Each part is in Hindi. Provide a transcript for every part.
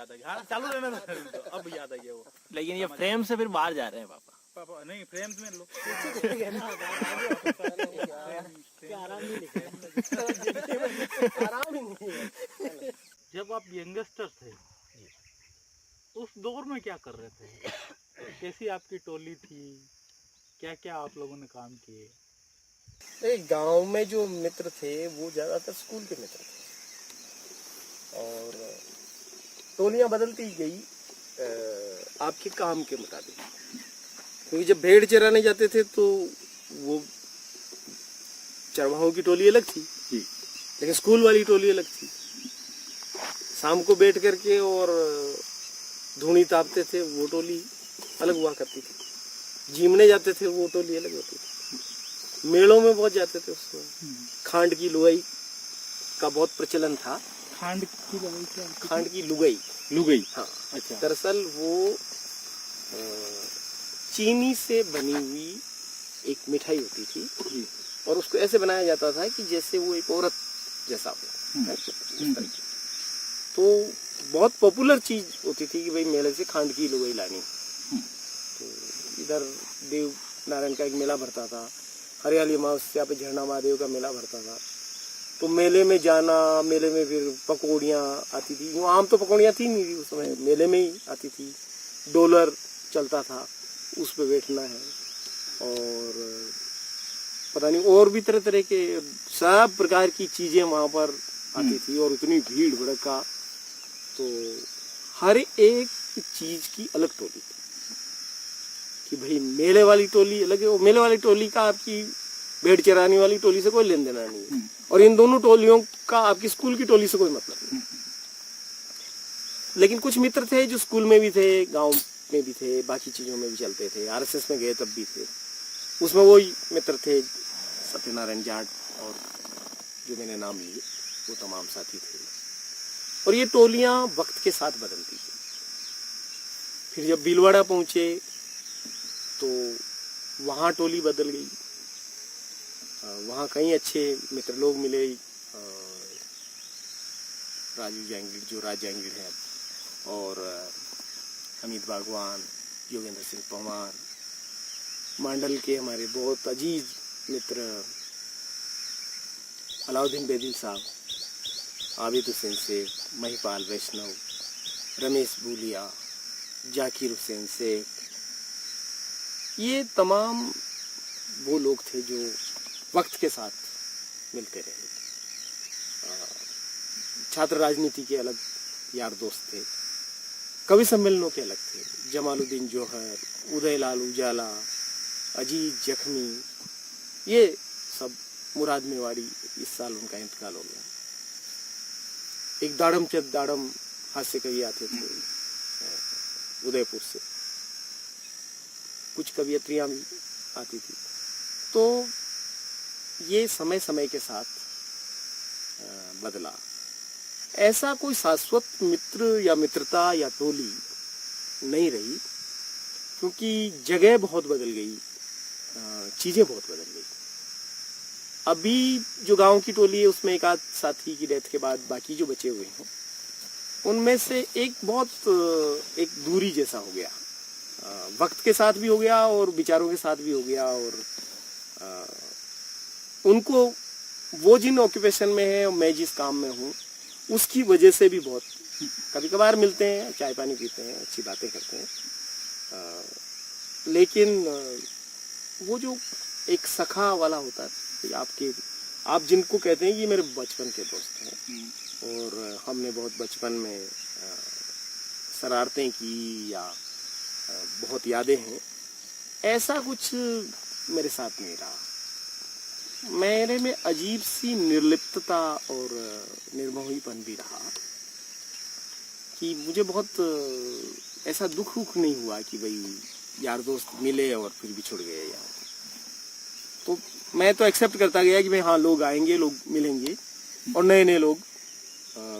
याद आ गया। हाँ चालू रहना था, अब याद आ गया वो। लेकिन ये फ्रेम से फिर बाहर जा रहे हैं पापा। पापा नहीं फ्रेम्स में लो। आराम ही नहीं है। जब आप यंगस्टर थे उस दौर में क्या कर रहे थे? कैसी आपकी टोली थी? क्या क्या आप लोगों ने काम किए? गांव में जो मित्र थे वो ज्यादातर स्कूल के मित्र थे और टोलियां बदलती गई आपके काम के मुताबिक। क्योंकि जब भेड़ चराने जाते थे तो वो चरवाहों की टोली अलग थी, लेकिन स्कूल वाली टोली अलग थी। शाम को बैठ करके और धूनी तापते थे, वो टोली अलग हुआ करती थी। जीमने जाते थे, वो टोली अलग होती थी। मेलों में बहुत जाते थे उसमें। खांड की लुगाई का बहुत प्रचलन था। खांड की लुगाई क्या? खांड की लुगाई। लुगाई, हाँ। अच्छा। दरअसल वो चीनी से बनी हुई एक मिठाई होती थी और उसको ऐसे बनाया जाता था कि जैसे वो एक औरत जैसा हो। तो बहुत पॉपुलर चीज होती थी कि भाई मेले से खांड की लुगाई लानी। तो इधर देव नारायण का एक मेला भरता था, हरियाली अमावस्या पे झरना महादेव का मेला भरता था। तो मेले में जाना, मेले में फिर पकौड़ियाँ आती थी। यूँ आम तो पकौड़ियाँ थी नहीं थी उस समय, मेले में ही आती थी। डॉलर चलता था, उस पे बैठना है और पता नहीं और भी तरह तरह के सब प्रकार की चीजें वहाँ पर आती थी और इतनी भीड़ भड़का। तो हर एक चीज की अलग टोली थी कि भाई मेले वाली टोली अलग है। वो मेले वाली टोली का आपकी भेड़ चराने वाली टोली से कोई लेन देना नहीं है और इन दोनों टोलियों का आपकी स्कूल की टोली से कोई मतलब नहीं। लेकिन कुछ मित्र थे जो स्कूल में भी थे, गांव में भी थे, बाकी चीजों में भी चलते थे। आरएसएस में गए तब भी थे। उसमें वही मित्र थे सत्यनारायण जाट और जो मैंने नाम लिए वो तमाम साथी थे। और ये टोलियां वक्त के साथ बदलती गई। फिर जब भीलवाड़ा पहुंचे तो वहाँ टोली बदल गई। वहाँ कई अच्छे मित्र लोग मिले। राजू जैंगीर, जो राज जैंगीर है, और अमित बागवान, योगेंद्र सिंह पवार, मंडल के हमारे बहुत अजीज मित्र अलाउद्दीन बेदिल साहब, आबिद हुसैन शेख, महिपाल वैष्णव, रमेश बूलिया, जाकिर हुसैन शेख, ये तमाम वो लोग थे जो वक्त के साथ मिलते रहे। छात्र राजनीति के अलग यार दोस्त थे, कवि सम्मेलनों के अलग थे। जमालुद्दीन जौहर, उदयलाल उजाला, अजीज जख्मी, ये सब, मुराद मेवाड़ी, इस साल उनका इंतकाल हो गया। एक दाड़म चंद दाड़म हास्य कवि आते थे उदयपुर से, कुछ कवियत्रियां भी आती थी। तो ये समय समय के साथ बदला। ऐसा कोई शाश्वत मित्र या मित्रता या टोली नहीं रही, क्योंकि जगह बहुत बदल गई, चीजें बहुत बदल गई। अभी जो गांव की टोली है उसमें एक आध साथी की डेथ के बाद बाकी जो बचे हुए हैं उनमें से एक बहुत एक दूरी जैसा हो गया। वक्त के साथ भी हो गया और विचारों के साथ भी हो गया। और उनको वो जिन ऑक्यूपेशन में है और मैं जिस काम में हूँ उसकी वजह से भी बहुत कभी कभार मिलते हैं, चाय पानी पीते हैं, अच्छी बातें करते हैं। लेकिन वो जो एक सखा वाला होता है, आप जिनको कहते हैं कि मेरे बचपन के दोस्त हैं और हमने बहुत बचपन में शरारतें की या बहुत यादें हैं, ऐसा कुछ मेरे साथ नहीं रहा। मेरे में अजीब सी निर्लिप्तता और निर्मोहीपन भी रहा कि मुझे बहुत ऐसा दुख नहीं हुआ कि भाई यार दोस्त मिले और फिर भी छुड़ गए यार। तो मैं तो एक्सेप्ट करता गया कि भाई हाँ, लोग आएंगे, लोग मिलेंगे और नए नए लोग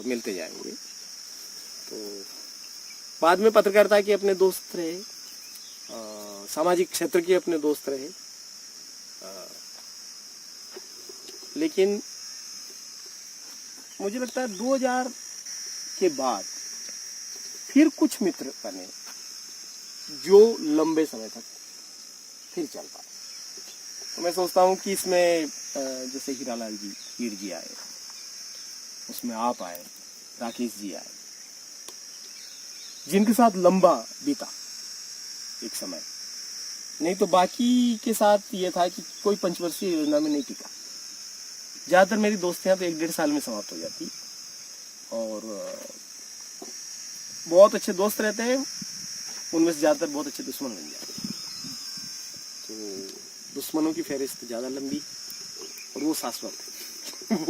मिलते जाएंगे। तो बाद में पत्रकारिता के अपने दोस्त रहे, सामाजिक क्षेत्र के अपने दोस्त रहे, लेकिन मुझे लगता है 2000 के बाद फिर कुछ मित्र बने जो लंबे समय तक फिर चल पाए। तो मैं सोचता हूँ कि इसमें जैसे हीरालाल जी, हीर जी आए, उसमें आप आए, राकेश जी आए, जिनके साथ लंबा बीता एक समय। नहीं तो बाकी के साथ ये था कि कोई पंचवर्षीय योजना में नहीं टिका। ज्यादातर मेरी दोस्तियां तो 1-1.5 साल में समाप्त हो जाती, और बहुत अच्छे दोस्त रहते हैं, उनमें से ज्यादातर बहुत अच्छे दुश्मन बन जाते हैं। तो दुश्मनों की फहरिस्त ज्यादा लंबी, और वो शाश्वत है।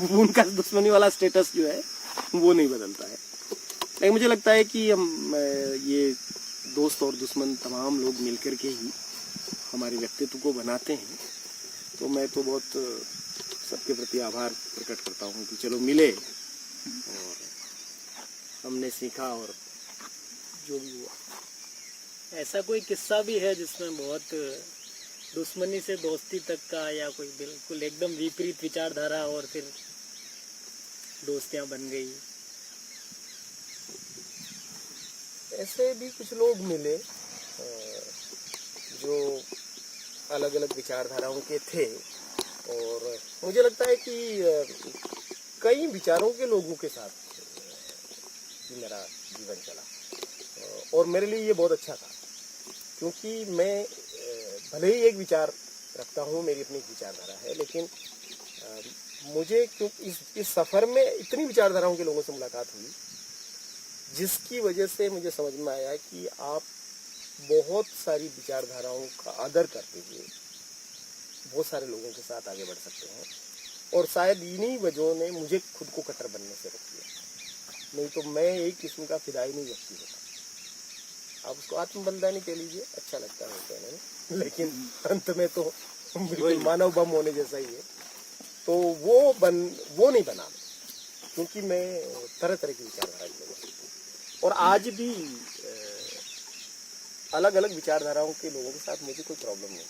वो उनका दुश्मनी वाला स्टेटस जो है वो नहीं बदलता है। लेकिन मुझे लगता है कि हम ये दोस्त और दुश्मन तमाम लोग मिलकर के ही हमारे व्यक्तित्व को बनाते हैं। तो मैं तो बहुत सबके प्रति आभार प्रकट करता हूँ कि चलो मिले और हमने सीखा और जो भी हुआ। ऐसा कोई किस्सा भी है जिसमें बहुत दुश्मनी से दोस्ती तक का, या कोई बिल्कुल एकदम विपरीत विचारधारा और फिर दोस्तियां बन गई? ऐसे भी कुछ लोग मिले जो अलग अलग विचारधाराओं के थे, और मुझे लगता है कि कई विचारों के लोगों के साथ ही मेरा जीवन चला, और मेरे लिए ये बहुत अच्छा था, क्योंकि मैं भले ही एक विचार रखता हूँ, मेरी अपनी विचारधारा है, लेकिन मुझे क्योंकि इस सफ़र में इतनी विचारधाराओं के लोगों से मुलाकात हुई, जिसकी वजह से मुझे समझ में आया कि आप बहुत सारी विचारधाराओं का आदर करते हुए बहुत सारे लोगों के साथ आगे बढ़ सकते हैं। और शायद इन्हीं वजहों ने मुझे खुद को कट्टर बनने से रोक दिया। नहीं तो मैं एक किस्म का फिदाई नहीं व्यक्ति होता। आप उसको आत्म बलिदानी कह लीजिए, अच्छा लगता है कहने में, लेकिन अंत में तो बिल्कुल मानव बम होने जैसा ही है। तो वो नहीं बना, क्योंकि मैं तरह तरह की विचारधारा के लोगों से, और आज भी अलग अलग विचारधाराओं के लोगों के साथ मुझे कोई प्रॉब्लम नहीं।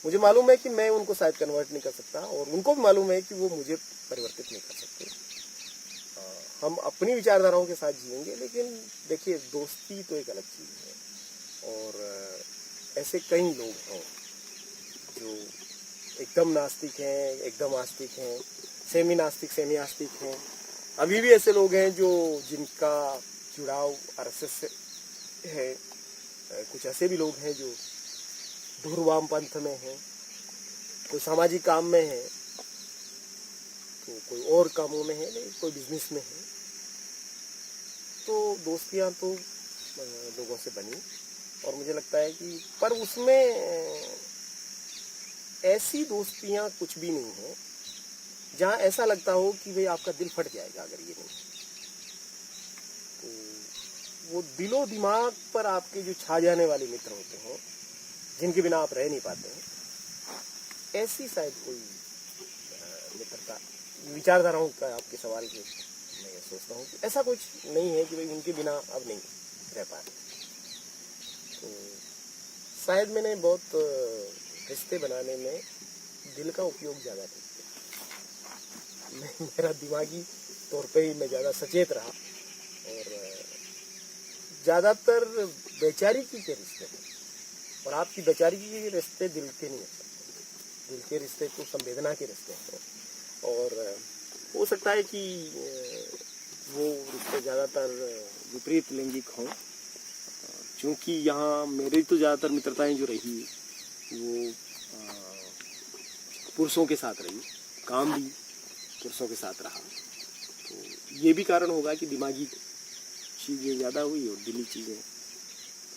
मुझे मालूम है कि मैं उनको शायद कन्वर्ट नहीं कर सकता, और उनको भी मालूम है कि वो मुझे परिवर्तित नहीं कर सकते। हम अपनी विचारधाराओं के साथ जिएंगे, लेकिन देखिए दोस्ती तो एक अलग चीज़ है। और ऐसे कई लोग हैं जो एकदम नास्तिक हैं, एकदम आस्तिक हैं, सेमी नास्तिक सेमी आस्तिक हैं। अभी भी ऐसे लोग हैं जिनका जुड़ाव आरएसएस से है। कुछ ऐसे भी लोग हैं जो धुरवाम पंथ में हैं, कोई सामाजिक काम में है, तो कोई और कामों में है, नहीं कोई बिजनेस में है। तो दोस्तियां तो लोगों से बनी, और मुझे लगता है कि पर उसमें ऐसी दोस्तियां कुछ भी नहीं है जहां ऐसा लगता हो कि भाई आपका दिल फट जाएगा अगर ये नहीं। तो वो दिलो दिमाग पर आपके जो छा जाने वाले मित्र होते हैं, जिनके बिना आप रह नहीं पाते हैं, ऐसी शायद कोई मित्रता, विचारधाराओं का आपके सवाल के मैं ये सोचता हूँ कि ऐसा कुछ नहीं है कि भाई उनके बिना अब नहीं रह पा रहे। तो शायद मैंने बहुत रिश्ते बनाने में दिल का उपयोग ज़्यादा नहीं किया। मेरा दिमागी तौर पे ही मैं ज़्यादा सचेत रहा, और ज़्यादातर वैचारिकी के रिश्ते हैं, और आपकी वैचारिकी के रिश्ते दिल के नहीं हो सकते। दिल के रिश्ते तो संवेदना के रिश्ते हैं, और हो सकता है कि वो रिश्ते ज़्यादातर विपरीत लैंगिक हों, क्योंकि यहाँ मेरी तो ज़्यादातर मित्रताएं जो रही वो पुरुषों के साथ रही, काम भी पुरुषों के साथ रहा। तो ये भी कारण होगा कि दिमागी चीज़ें ज़्यादा हुई और दिली चीज़ें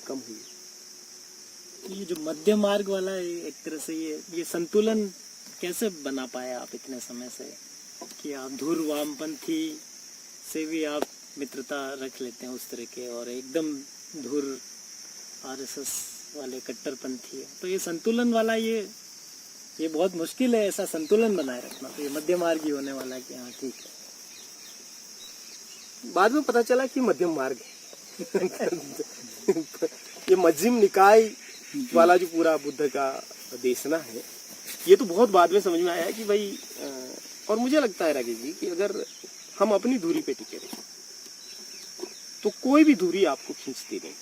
कम हुई। ये जो मध्य मार्ग वाला है, एक तरह से ये संतुलन कैसे बना पाए आप इतने समय से, कि आप धुर वामपंथी से भी आप मित्रता रख लेते हैं उस तरह के, और एकदम धुर आरएसएस वाले कट्टरपंथी है। तो ये संतुलन वाला ये बहुत मुश्किल है, ऐसा संतुलन बनाए रखना। तो ये मध्य मार्ग ही होने वाला है कि हाँ ठीक है। बाद में पता चला कि मध्यम मार्ग है। ये मध्यम निकाय वाला जो पूरा बुद्ध का देशना है, ये तो बहुत बाद में समझ में आया कि भाई, और मुझे लगता है राकेश जी कि अगर हम अपनी दूरी पे टिके रहे, तो कोई भी दूरी आपको खींचती नहीं।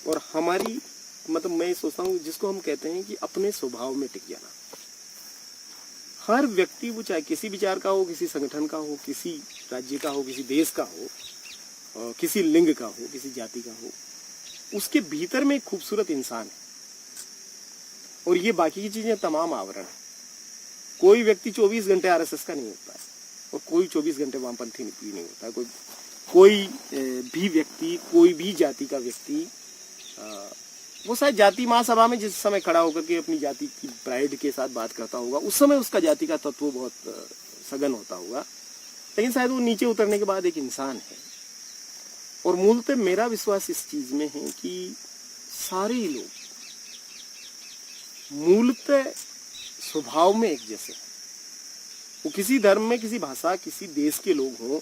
और हमारी मतलब मैं सोचता हूँ जिसको हम कहते हैं कि अपने स्वभाव में टिक जाना। हर व्यक्ति वो चाहे किसी विचार का हो, किसी संगठन का हो, किसी राज्य का हो, किसी देश का हो, किसी लिंग का हो, किसी जाति का हो, उसके भीतर में एक खूबसूरत इंसान है और ये बाकी की चीजें तमाम आवरण है। कोई व्यक्ति 24 घंटे आरएसएस का नहीं होता है और कोई 24 घंटे वामपंथी नहीं होता है। कोई भी व्यक्ति, कोई भी जाति का व्यक्ति, वो शायद जाति महासभा में जिस समय खड़ा होकर के अपनी जाति की प्राइड के साथ बात करता होगा, उस समय उसका जाति का तत्व बहुत सघन होता होगा, लेकिन शायद वो नीचे उतरने के बाद एक इंसान है। और मूलतः मेरा विश्वास इस चीज में है कि सारे ही लोग मूलतः स्वभाव में एक जैसे हैं। वो किसी धर्म में, किसी भाषा, किसी देश के लोग हों,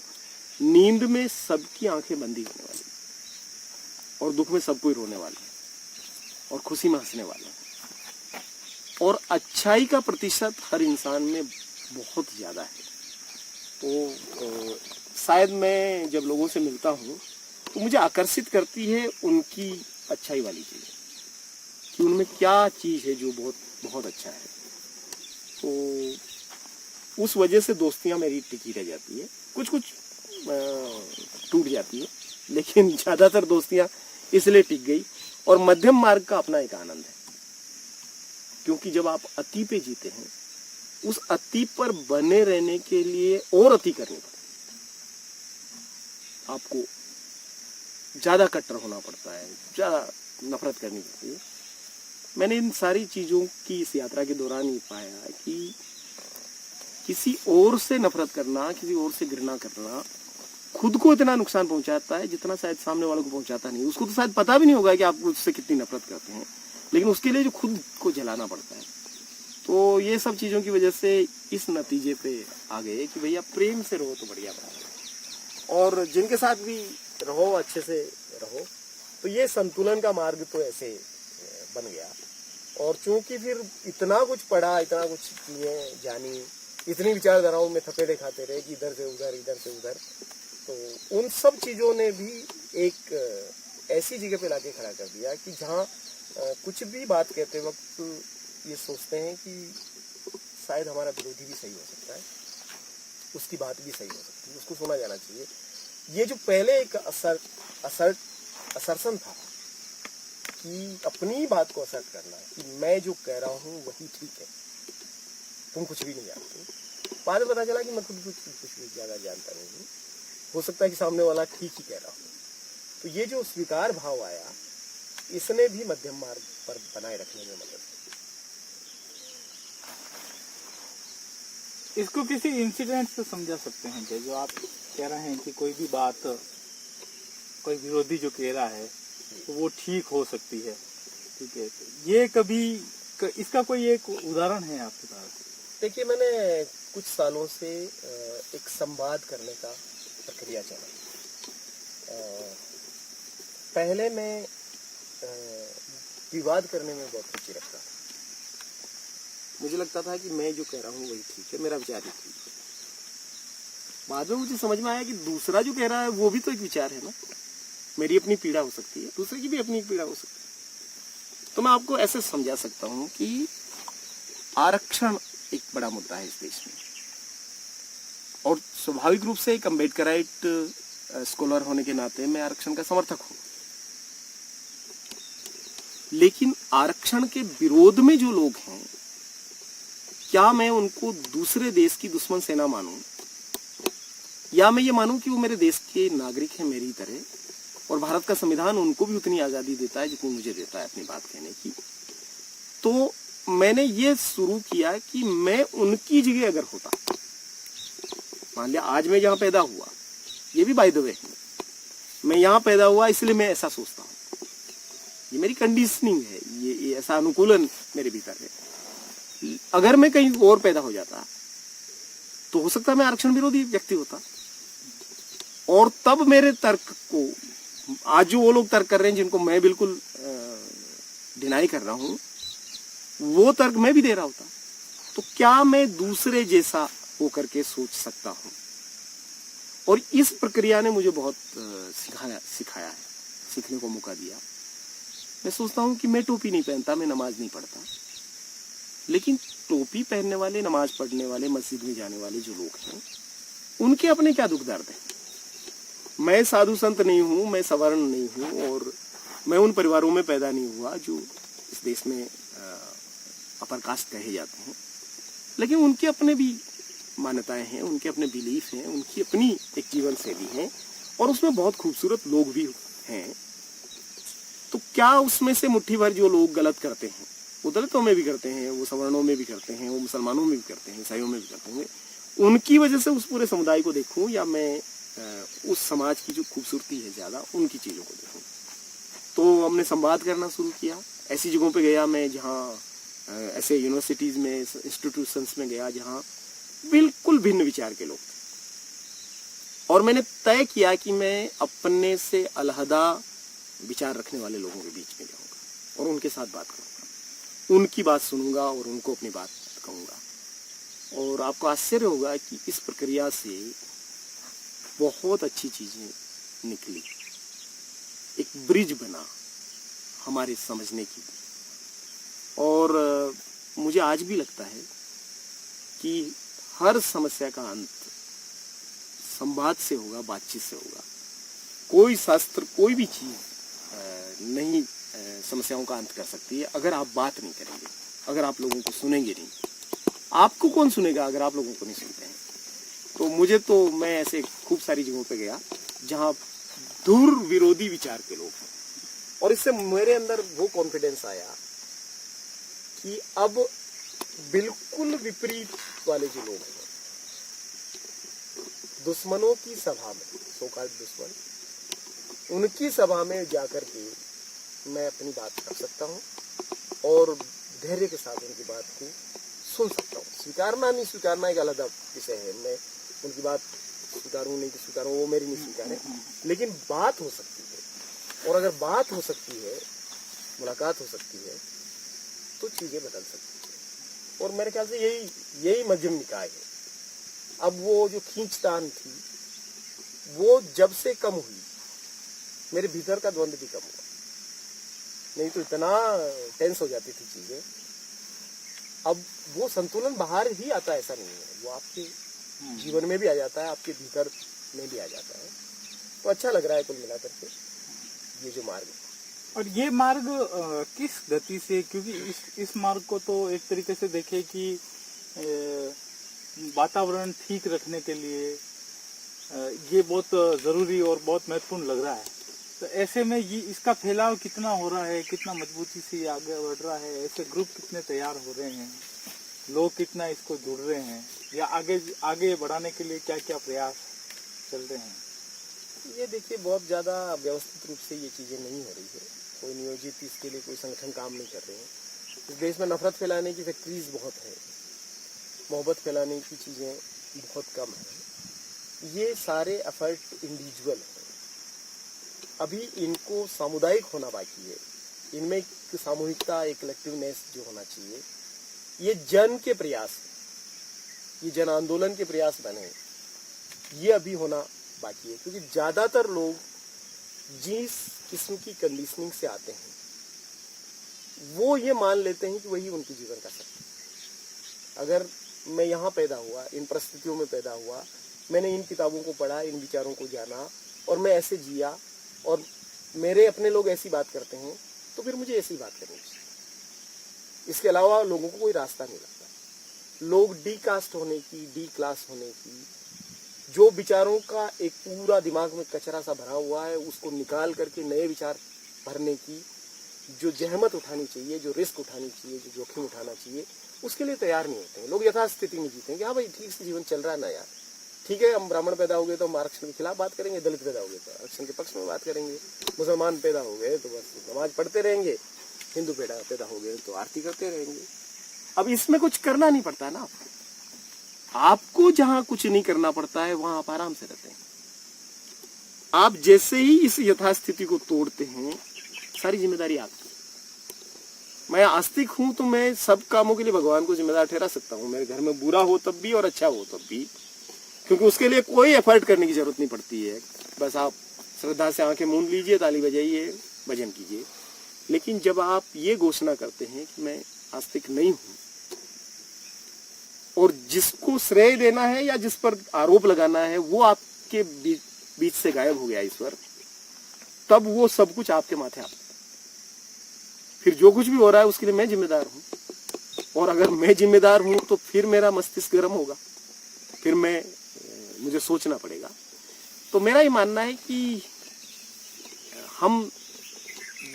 नींद में सबकी आंखें बंदी होने वाली और दुख में सब कोई रोने वाले और खुशी में हंसने वाले हैं। और अच्छाई का प्रतिशत हर इंसान में बहुत ज्यादा है। तो शायद मैं जब लोगों से मिलता हूँ तो मुझे आकर्षित करती है उनकी अच्छाई वाली चीज, कि उनमें क्या चीज है जो बहुत बहुत अच्छा है। तो उस वजह से दोस्तियां मेरी टिकी रह जाती है। कुछ कुछ टूट जाती है, लेकिन ज्यादातर दोस्तियां इसलिए टिक गई। और मध्यम मार्ग का अपना एक आनंद है, क्योंकि जब आप अति पे जीते हैं, उस अति पर बने रहने के लिए और अति करनी पड़ती है। आपको ज्यादा कट्टर होना पड़ता है, ज्यादा नफरत करनी पड़ती है। मैंने इन सारी चीजों की इस यात्रा के दौरान ही पाया कि किसी और से नफरत करना, किसी और से घृणा करना खुद को इतना नुकसान पहुंचाता है जितना शायद सामने वालों को पहुंचाता नहीं। उसको तो शायद पता भी नहीं होगा कि आप उससे कितनी नफरत करते हैं, लेकिन उसके लिए जो खुद को जलाना पड़ता है। तो ये सब चीजों की वजह से इस नतीजे पे आ गए कि भैया प्रेम से रहो तो बढ़िया बात है, और जिनके साथ भी रहो अच्छे से रहो। तो ये संतुलन का मार्ग तो ऐसे बन गया। और चूंकि फिर इतना कुछ पढ़ा, इतना कुछ किए जानी, इतनी विचारधाराओं में थपेड़े खाते रहे कि इधर से उधर, इधर से उधर, तो उन सब चीजों ने भी एक ऐसी जगह पे लाके खड़ा कर दिया कि जहाँ कुछ भी बात कहते वक्त ये सोचते हैं कि शायद हमारा विरोधी भी सही हो सकता है, उसकी बात भी सही हो सकती है, उसको सुना जाना चाहिए। ये जो पहले एक असर्सन था कि अपनी बात को असर्ट करना कि मैं जो कह रहा हूँ वही ठीक है, तुम कुछ भी नहीं जानते। बाद में पता चला कि मैं खुद कुछ भी ज्यादा जानता नहीं हूँ, हो सकता है कि सामने वाला ठीक ही कह रहा हूँ। तो ये जो स्वीकार भाव आया, इसने भी मध्यम मार्ग पर बनाए रखने में मदद की। इसको किसी इंसिडेंट से समझा सकते हैं क्या? जो आप कह रहे हैं कि कोई भी बात, कोई विरोधी जो कह रहा है तो वो ठीक हो सकती है, ठीक है, ये कभी इसका कोई एक उदाहरण है आपके पास? देखिए, मैंने कुछ सालों से एक संवाद करने का प्रक्रिया चला। पहले मैं विवाद करने में बहुत रुचि रखता था। मुझे लगता था कि मैं जो कह रहा हूँ वही ठीक है, मेरा विचार ही ठीक है। बाद में मुझे समझ में आया कि दूसरा जो कह रहा है वो भी तो एक विचार है ना। मेरी अपनी पीड़ा हो सकती है, दूसरे की भी अपनी पीड़ा हो सकती है। तो मैं आपको ऐसे समझा सकता हूँ कि आरक्षण एक बड़ा मुद्दा है इस देश में, और स्वाभाविक रूप से एक अम्बेडकराइट स्कॉलर होने के नाते मैं आरक्षण का समर्थक हूँ। लेकिन आरक्षण के विरोध में जो लोग हैं, क्या मैं उनको दूसरे देश की दुश्मन सेना मानूं, या मैं ये मानूं कि वो मेरे देश के नागरिक हैं मेरी तरह, और भारत का संविधान उनको भी उतनी आजादी देता है जितनी मुझे देता है अपनी बात कहने की। तो मैंने ये शुरू किया कि मैं उनकी जगह अगर होता, मान लिया आज मैं जहां पैदा हुआ, ये भी बाय द वे मैं यहां पैदा हुआ इसलिए मैं ऐसा सोचता हूं, ये मेरी कंडीशनिंग है, ये ऐसा अनुकूलन मेरे भीतर है। अगर मैं कहीं और पैदा हो जाता तो हो सकता है मैं आरक्षण विरोधी व्यक्ति होता, और तब मेरे तर्क को आज जो वो लोग तर्क कर रहे हैं जिनको मैं बिल्कुल डिनाई कर रहा हूं, वो तर्क मैं भी दे रहा होता। तो क्या मैं दूसरे जैसा होकर के सोच सकता हूं? और इस प्रक्रिया ने मुझे बहुत सिखाया है, सीखने को मौका दिया। मैं सोचता हूँ कि मैं टोपी नहीं पहनता, मैं नमाज नहीं पढ़ता, लेकिन टोपी पहनने वाले, नमाज पढ़ने वाले, मस्जिद में जाने वाले जो लोग हैं, उनके अपने क्या दुख दर्द है। मैं साधु संत नहीं हूँ, मैं सवर्ण नहीं हूँ, और मैं उन परिवारों में पैदा नहीं हुआ जो इस देश में अपर कास्ट कहे जाते हैं, लेकिन उनके अपने भी मान्यताएं हैं, उनके अपने बिलीफ हैं, उनकी अपनी एक जीवन शैली है, और उसमें बहुत खूबसूरत लोग भी हैं। तो क्या उसमें से मुट्ठी भर जो लोग गलत करते हैं, वो दलितों में भी करते हैं, वो सवर्णों में भी करते हैं, वो मुसलमानों में भी करते हैं, ईसाइयों में भी करते हैं, उनकी वजह से उस पूरे समुदाय को देखूं, या मैं उस समाज की जो खूबसूरती है ज़्यादा, उनकी चीज़ों को देखूं। तो हमने संवाद करना शुरू किया। ऐसी जगहों पे गया मैं जहाँ ऐसे यूनिवर्सिटीज़ में, इंस्टीट्यूशंस में गया जहाँ बिल्कुल भिन्न विचार के लोग थे, और मैंने तय किया कि मैं अपने से अलहदा विचार रखने वाले लोगों के बीच में जाऊंगा और उनके साथ बात करूंगा, उनकी बात सुनूंगा और उनको अपनी बात कहूंगा। और आपको आश्चर्य होगा कि इस प्रक्रिया से बहुत अच्छी चीजें निकली, एक ब्रिज बना हमारे समझने की। और मुझे आज भी लगता है कि हर समस्या का अंत संवाद से होगा, बातचीत से होगा। कोई शास्त्र, कोई भी चीज नहीं समस्याओं का अंत कर सकती है अगर आप बात नहीं करेंगे, अगर आप लोगों को सुनेंगे नहीं। आपको कौन सुनेगा अगर आप लोगों को नहीं सुनते हैं? तो मैं ऐसे खूब सारी जगहों पे गया जहां दूर विरोधी विचार के लोग हैं, और इससे मेरे अंदर वो कॉन्फिडेंस आया कि अब बिल्कुल विपरीत वाले जो लोग हैं, दुश्मनों की सभा में, सोकाल्ड दुश्मन, उनकी सभा में जाकर के मैं अपनी बात कर सकता हूँ और धैर्य के साथ उनकी बात को सुन सकता हूँ। स्वीकारना नहीं स्वीकारना एक अलग विषय है, मैं उनकी बात स्वीकारूँ नहीं कि स्वीकारूँ, वो मेरी नहीं स्वीकार है, लेकिन बात हो सकती है। और अगर बात हो सकती है, मुलाकात हो सकती है, तो चीजें बदल सकती है। और मेरे ख्याल से यही मध्यम निकाय है। अब वो जो खींचतान थी, वो जब से कम हुई, मेरे भीतर का द्वंद्व भी कम हुआ। नहीं तो इतना टेंस हो जाती थी चीजें। अब वो संतुलन बाहर ही आता है, ऐसा नहीं है, वो आपके जीवन में भी आ जाता है, आपके भीतर में भी आ जाता है। तो अच्छा लग रहा है कुल मिलाकर के ये जो मार्ग है। और ये मार्ग किस गति से, क्योंकि इस मार्ग को तो एक तरीके से देखें कि वातावरण ठीक रखने के लिए ये बहुत जरूरी और बहुत महत्वपूर्ण लग रहा है। तो ऐसे में ये इसका फैलाव कितना हो रहा है, कितना मजबूती से आगे बढ़ रहा है, ऐसे ग्रुप कितने तैयार हो रहे हैं, लोग कितना इसको जुड़ रहे हैं, या आगे बढ़ाने के लिए क्या क्या प्रयास चल रहे हैं? ये देखिए, बहुत ज़्यादा व्यवस्थित रूप से ये चीज़ें नहीं हो रही है। कोई नियोजित इसके लिए कोई संगठन काम नहीं कर रहे हैं। इस देश में नफरत फैलाने की फैक्ट्रीज बहुत है, मोहब्बत फैलाने की चीज़ें बहुत कम है। ये सारे एफर्ट इंडिविजुअल हैं। अभी इनको सामुदायिक होना बाकी है। इनमें एक सामूहिकता, एक कलेक्टिवनेस जो होना चाहिए, ये जन के प्रयास, ये जन आंदोलन के प्रयास बने, ये अभी होना बाकी है। क्योंकि ज़्यादातर लोग जिस किस्म की कंडीशनिंग से आते हैं, वो ये मान लेते हैं कि वही उनके जीवन का सत्य। अगर मैं यहाँ पैदा हुआ, इन परिस्थितियों में पैदा हुआ, मैंने इन किताबों को पढ़ा, इन विचारों को जाना, और मैं ऐसे जिया, और मेरे अपने लोग ऐसी बात करते हैं, तो फिर मुझे ऐसी बात करनी चाहिए। इसके अलावा लोगों को कोई रास्ता नहीं लगता। लोग डी कास्ट होने की, डी क्लास होने की, जो विचारों का एक पूरा दिमाग में कचरा सा भरा हुआ है, उसको निकाल करके नए विचार भरने की जो जहमत उठानी चाहिए, जो रिस्क उठानी चाहिए, जो जोखिम उठाना चाहिए, उसके लिए तैयार नहीं होते हैं। लोग यथास्थिति में जीते हैं कि हाँ भाई ठीक से जीवन चल रहा है ना यार, ठीक है, हम ब्राह्मण पैदा हो गए तो हम आरक्षण के खिलाफ बात करेंगे, दलित पैदा हो गए तो आरक्षण के पक्ष में बात करेंगे, मुसलमान पैदा हो गए तो बस नमाज पढ़ते रहेंगे, हिंदू पैदा हो गए तो आरती करते रहेंगे। अब इसमें कुछ करना नहीं पड़ता ना आपको जहां कुछ नहीं करना पड़ता है वहां आप आराम से रहते हैं। आप जैसे ही इस यथास्थिति को तोड़ते हैं, सारी जिम्मेदारी आपकी। मैं आस्तिक हूं तो मैं सब कामों के लिए भगवान को जिम्मेदार ठहरा सकता हूं। मेरे घर में बुरा हो तब भी और अच्छा हो तब भी, क्योंकि उसके लिए कोई एफर्ट करने की जरूरत नहीं पड़ती है। बस आप श्रद्धा से आंखें मूंद लीजिए, ताली बजाइए, भजन कीजिए। लेकिन जब आप ये घोषणा करते हैं कि मैं आस्तिक नहीं हूं, और जिसको श्रेय देना है या जिस पर आरोप लगाना है वो आपके बीच से गायब हो गया ईश्वर, तब वो सब कुछ आपके माथे आता है। फिर जो कुछ भी हो रहा है उसके लिए मैं जिम्मेदार हूं, और अगर मैं जिम्मेदार हूं तो फिर मेरा मस्तिष्क गर्म होगा, फिर मुझे सोचना पड़ेगा। तो मेरा ये मानना है कि हम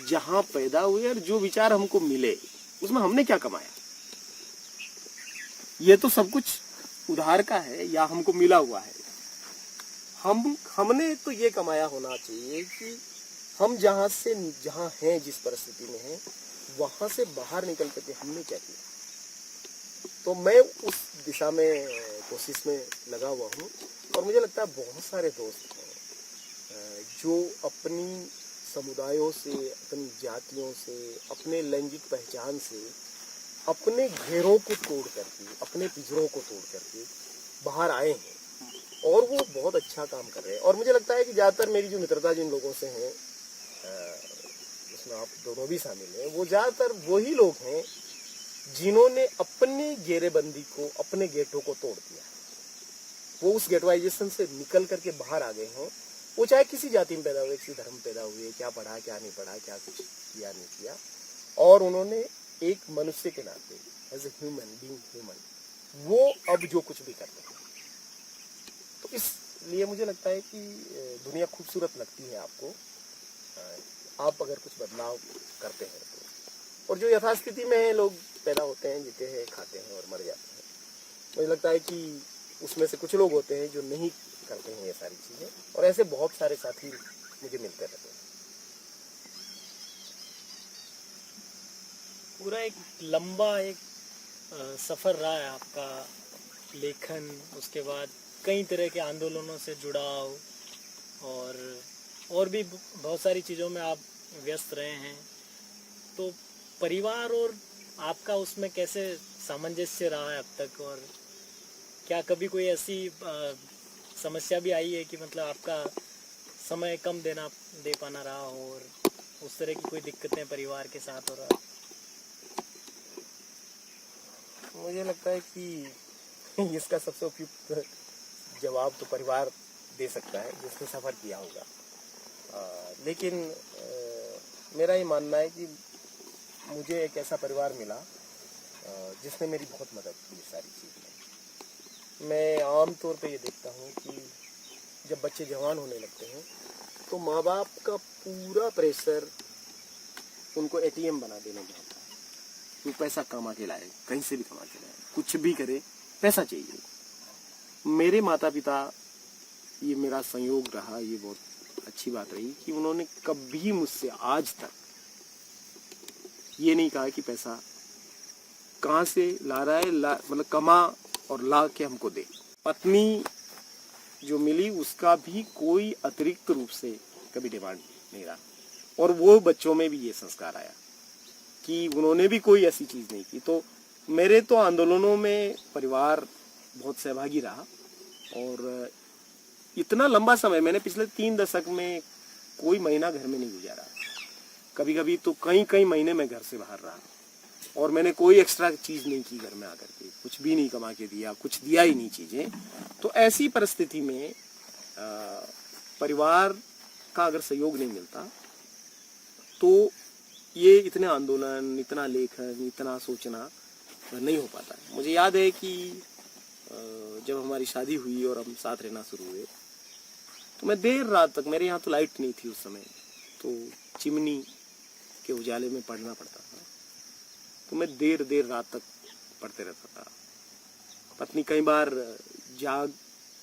जहां पैदा हुए और जो विचार हमको मिले उसमें हमने क्या कमाया, ये तो सब कुछ उधार का है या हमको मिला हुआ है। हमने तो ये कमाया होना चाहिए कि हम जहां हैं, जिस परिस्थिति में हैं, वहां से बाहर निकल करके हमने क्या किया। तो मैं उस दिशा में कोशिश में लगा हुआ हूँ, और मुझे लगता है बहुत सारे दोस्त हैं जो अपनी समुदायों से, अपनी जातियों से, अपने लैंगिक पहचान से, अपने घेरों को तोड़ करके, अपने पिंजरों को तोड़ करके बाहर आए हैं, और वो बहुत अच्छा काम कर रहे हैं। और मुझे लगता है कि ज़्यादातर मेरी जो मित्रता जिन लोगों से है, उसमें आप दोनों भी शामिल हैं, वो ज़्यादातर वही लोग हैं जिन्होंने अपनी घेरेबंदी को, अपने गेटों को तोड़ दिया। वो उस गेटवाइजेशन से निकल करके बाहर आ गए हैं। वो चाहे किसी जाति में पैदा हुए, किसी धर्म में पैदा हुए, क्या पढ़ा क्या नहीं पढ़ा, क्या कुछ किया नहीं किया, और उन्होंने एक मनुष्य के नाते, as a human being human, वो अब जो कुछ भी कर रहे हैं। तो इसलिए मुझे लगता है कि दुनिया खूबसूरत लगती है आपको, आप अगर कुछ बदलाव करते हैं तो। और जो यथास्थिति में है, लोग पैदा होते हैं, जीते हैं, खाते हैं और मर जाते हैं। मुझे लगता है कि उसमें से कुछ लोग होते हैं जो नहीं करते हैं ये सारी चीजें, और ऐसे बहुत सारे साथी मुझे मिलते रहते हैं। पूरा एक लंबा सफर रहा है आपका, लेखन, उसके बाद कई तरह के आंदोलनों से जुड़ाव, और भी बहुत सारी चीज़ों में आप व्यस्त रहे हैं। तो परिवार और आपका उसमें कैसे सामंजस्य रहा है अब तक, और क्या कभी कोई ऐसी समस्या भी आई है कि मतलब आपका समय कम दे पाना रहा हो, और उस तरह की कोई दिक्कतें परिवार के साथ हो रहा? मुझे लगता है कि इसका सबसे उपयुक्त जवाब तो परिवार दे सकता है जिसने सफ़र किया होगा। लेकिन मेरा ये मानना है कि मुझे एक ऐसा परिवार मिला जिसने मेरी बहुत मदद की सारी चीज़ में। मैं आमतौर पे ये देखता हूँ कि जब बच्चे जवान होने लगते हैं तो माँ बाप का पूरा प्रेशर उनको एटीएम बना देने में होता है। वो पैसा कमा के लाए, कहीं से भी कमा के लाए, कुछ भी करे, पैसा चाहिए। मेरे माता पिता, ये मेरा संयोग रहा, ये बहुत अच्छी बात रही कि उन्होंने कभी मुझसे आज तक ये नहीं कहा कि पैसा कहाँ से ला रहा है, मतलब कमा और ला के हमको दे। पत्नी जो मिली उसका भी कोई अतिरिक्त रूप से कभी डिमांड नहीं रहा, और वो बच्चों में भी ये संस्कार आया कि उन्होंने भी कोई ऐसी चीज़ नहीं की। तो मेरे तो आंदोलनों में परिवार बहुत सहभागी रहा, और इतना लंबा समय मैंने पिछले 3 दशक में कोई महीना घर में नहीं गुजारा। कभी कभी तो कई महीने में घर से बाहर रहा, और मैंने कोई एक्स्ट्रा चीज़ नहीं की घर में आकर के, कुछ भी नहीं कमा के दिया, कुछ दिया ही नहीं चीज़ें। तो ऐसी परिस्थिति में परिवार का अगर सहयोग नहीं मिलता तो ये इतने आंदोलन, इतना लेखन, इतना सोचना नहीं हो पाता है। मुझे याद है कि जब हमारी शादी हुई और हम साथ रहना शुरू हुए तो मैं देर रात तक, मेरे यहाँ तो लाइट नहीं थी उस समय, तो चिमनी के उजाले में पढ़ना पड़ता था। तो मैं देर रात तक पढ़ते रहता था। पत्नी कई बार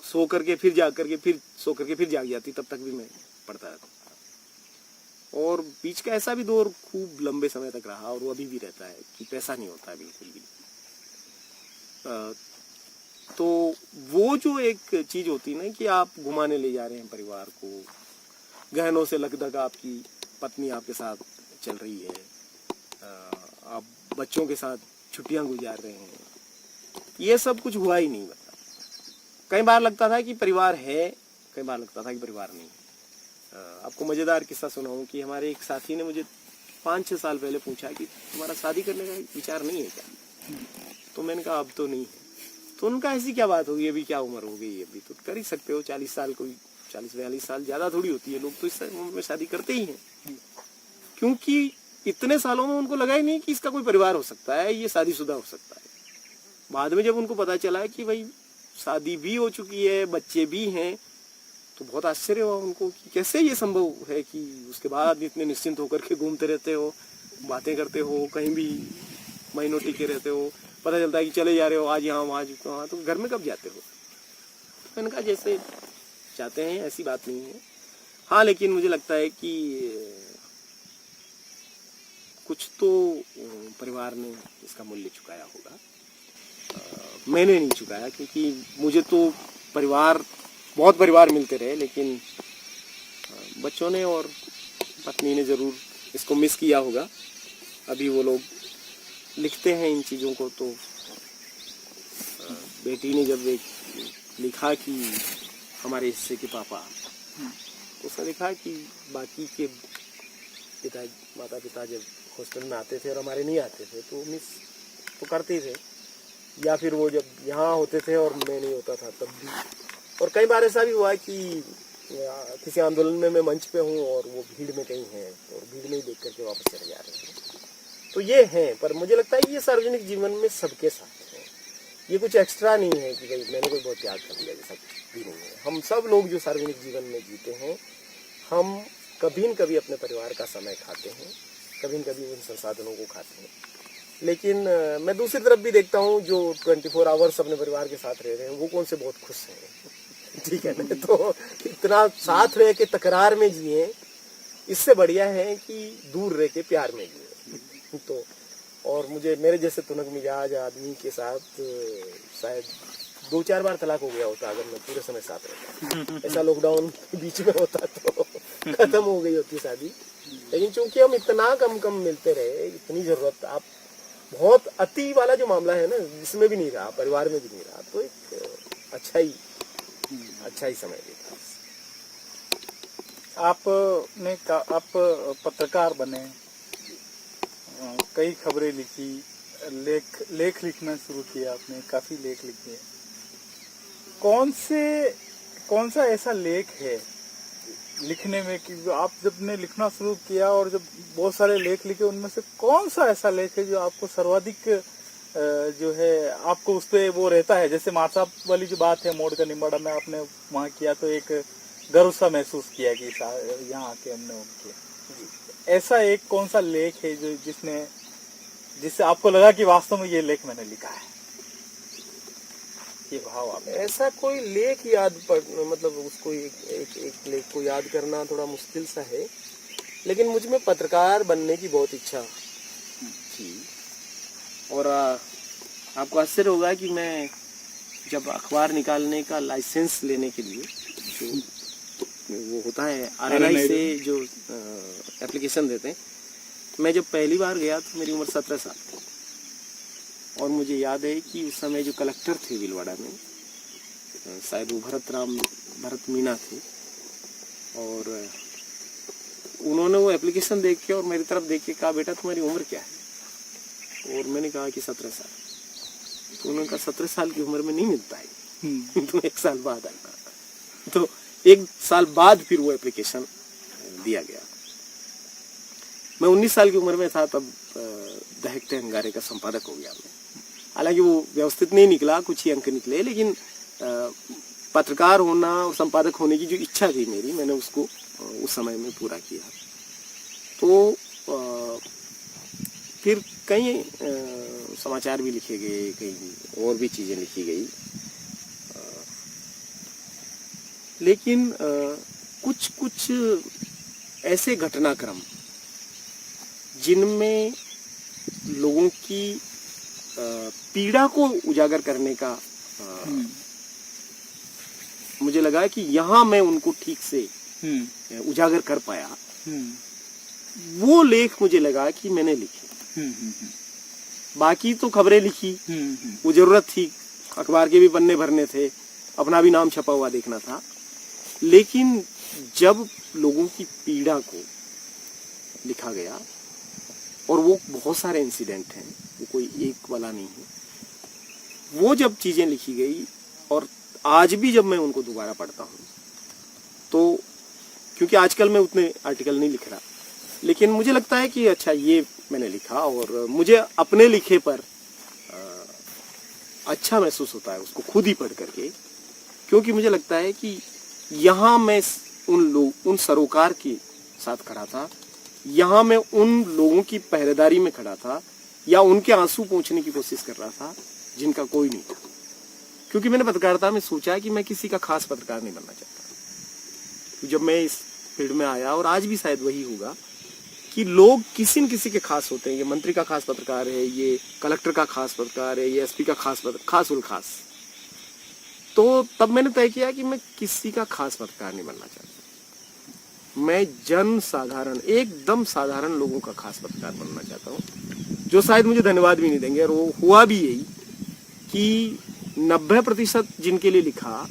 सो करके फिर जाग जाती, तब तक भी मैं पढ़ता रहता था। और बीच का ऐसा भी दौर खूब लंबे समय तक रहा, और वो अभी भी रहता है कि पैसा नहीं होता बिल्कुल भी। तो वो जो एक चीज होती है ना कि आप घुमाने ले जा रहे हैं परिवार को, गहनों से लगभग आपकी पत्नी आपके साथ चल रही है, आप बच्चों के साथ छुट्टियां गुजार रहे हैं, ये सब कुछ हुआ ही नहीं बता। कई बार लगता था कि परिवार है, कई बार लगता था कि परिवार नहीं। आपको मजेदार किस्सा सुनाऊं कि हमारे एक साथी ने मुझे 5-6 साल पहले पूछा कि तुम्हारा शादी करने का विचार नहीं है क्या? तो मैंने कहा अब तो नहीं है। तो उनका ऐसी क्या बात होगी, अभी क्या उम्र हो गई, अभी तो कर ही सकते हो, 40 साल, कोई 40-42 साल ज्यादा थोड़ी होती है, लोग तो इस उम्र में शादी करते ही हैं। क्योंकि इतने सालों में उनको लगा ही नहीं कि इसका कोई परिवार हो सकता है, ये शादीशुदा हो सकता है। बाद में जब उनको पता चला कि भाई शादी भी हो चुकी है, बच्चे भी हैं, तो बहुत आश्चर्य हुआ उनको कि कैसे ये संभव है कि उसके बाद इतने निश्चिंत होकर के घूमते रहते हो, बातें करते हो, कहीं भी महीनों टिके रहते हो, पता चलता है कि चले जा रहे हो, आज यहाँ आज वहाँ, तो घर में कब जाते हो? मैंने कहा जैसे चाहते हैं ऐसी बात नहीं है। हाँ, लेकिन मुझे लगता है कि कुछ तो परिवार ने इसका मूल्य चुकाया होगा। मैंने नहीं चुकाया, क्योंकि मुझे तो बहुत परिवार मिलते रहे, लेकिन बच्चों ने और पत्नी ने जरूर इसको मिस किया होगा। अभी वो लोग लिखते हैं इन चीज़ों को, तो बेटी ने जब एक लिखा कि हमारे हिस्से के पापा, उसने लिखा कि बाकी के माता पिता जब हॉस्टल में आते थे और हमारे नहीं आते थे तो मिस तो करते थे, या फिर वो जब यहाँ होते थे और मैं नहीं होता था तब भी। और कई बार ऐसा भी हुआ कि किसी आंदोलन में मैं मंच पे हूँ और वो भीड़ में कहीं हैं और भीड़ में ही देख करके वापस चले जा रहे हैं। तो ये है, पर मुझे लगता है ये सार्वजनिक जीवन में सबके साथ है। ये कुछ एक्स्ट्रा नहीं है कि भाई मैंने कोई बहुत त्याग कर दिया, जैसा भी नहीं है। हम सब लोग जो सार्वजनिक जीवन में जीते हैं, हम कभी न कभी अपने परिवार का समय खाते हैं, कभी न कभी उन संसाधनों को खाते हैं। लेकिन मैं दूसरी तरफ भी देखता हूँ जो 24 आवर्स अपने परिवार के साथ रह रहे हैं, वो कौन से बहुत खुश हैं। ठीक है ना? तो इतना साथ रह के तकरार में जिए, इससे बढ़िया है कि दूर रह के प्यार में जिए। तो और मुझे मेरे जैसे तुनक मिजाज आदमी के साथ शायद 2-4 बार तलाक हो गया होता अगर मैं पूरे समय साथ रहता। ऐसा लॉकडाउन के बीच में होता तो खत्म हो गई होती शादी। लेकिन चूंकि हम इतना कम मिलते रहे, इतनी जरूरत, आप बहुत अति वाला जो मामला है ना, जिसमें भी नहीं रहा, परिवार में भी नहीं रहा, तो एक अच्छा ही समय बीता। आप पत्रकार बने, कई खबरें लिखी, लेख लिखना शुरू किया आपने, काफी लेख लिखे। कौन सा ऐसा लेख है लिखने में कि आप जब ने लिखना शुरू किया और जब बहुत सारे लेख लिखे, उनमें से कौन सा ऐसा लेख है जो आपको सर्वाधिक जो है आपको उस पे वो रहता है? जैसे मारसाब वाली जो बात है, मोड़ का निम्बाड़ा में आपने वहाँ किया तो एक गर्व सा महसूस किया कि यहाँ आके हमने वो किया। ऐसा एक कौन सा लेख है जो जिससे आपको लगा कि वास्तव में ये लेख मैंने लिखा है, ये भाव आप? ऐसा कोई लेख याद मतलब उसको एक लेख को याद करना थोड़ा मुश्किल सा है, लेकिन मुझ में पत्रकार बनने की बहुत इच्छा थी। और आपको आश्चर्य होगा कि मैं जब अखबार निकालने का लाइसेंस लेने के लिए जो वो होता है RNI से जो एप्लीकेशन देते हैं, मैं जब पहली बार गया तो मेरी उम्र 17 साल थी। और मुझे याद है कि उस समय जो कलेक्टर थे भीलवाड़ा में, शायद वो भरत मीना थे, और उन्होंने वो एप्लीकेशन देख के और मेरी तरफ देख के कहा, बेटा तुम्हारी उम्र क्या है? और मैंने कहा कि 17 साल। तो उन्होंने कहा 17 साल की उम्र में नहीं मिलता है, तो 1 साल बाद आना। तो 1 साल बाद फिर वो एप्लीकेशन दिया गया। मैं 19 साल की उम्र में था, तब दहकते अंगारे का संपादक हो गया मैं। हालांकि वो व्यवस्थित नहीं निकला, कुछ ही अंक निकले, लेकिन पत्रकार होना और संपादक होने की जो इच्छा थी मेरी, मैंने उसको उस समय में पूरा किया। तो फिर कई समाचार भी लिखे गए, कई और भी चीजें लिखी गई, लेकिन कुछ ऐसे घटनाक्रम जिनमें लोगों की पीड़ा को उजागर करने का मुझे लगा कि यहाँ मैं उनको ठीक से उजागर कर पाया, वो लेख मुझे लगा कि मैंने लिखे। बाकी तो खबरें लिखी, वो जरूरत थी, अखबार के भी पन्ने भरने थे, अपना भी नाम छपा हुआ देखना था। लेकिन जब लोगों की पीड़ा को लिखा गया, और वो बहुत सारे इंसिडेंट हैं, वो कोई एक वाला नहीं है, वो जब चीजें लिखी गई और आज भी जब मैं उनको दोबारा पढ़ता हूँ तो, क्योंकि आजकल मैं उतने आर्टिकल नहीं लिख रहा, लेकिन मुझे लगता है कि अच्छा ये मैंने लिखा और मुझे अपने लिखे पर अच्छा महसूस होता है उसको खुद ही पढ़ करके, क्योंकि मुझे लगता है कि यहाँ मैं उन सरोकार के साथ खड़ा था, यहाँ मैं उन लोगों की पहरेदारी में खड़ा था या उनके आंसू पोंछने की कोशिश कर रहा था जिनका कोई नहीं था। क्योंकि मैंने पत्रकारिता में सोचा कि मैं किसी का खास पत्रकार नहीं बनना चाहता। जब मैं इस फील्ड में आया, और आज भी शायद वही होगा, कि लोग किसी न किसी के खास होते हैं। ये मंत्री का खास पत्रकार है, ये कलेक्टर का खास पत्रकार है, ये एसपी का खास उल खास। तो तब मैंने तय किया कि मैं किसी का खास पत्रकार नहीं बनना चाहता। मैं जन साधारण, एकदम साधारण लोगों का खास पत्रकार बनना चाहता हूँ, जो शायद मुझे धन्यवाद भी नहीं देंगे। और वो हुआ भी यही कि 90% जिनके लिए लिखा,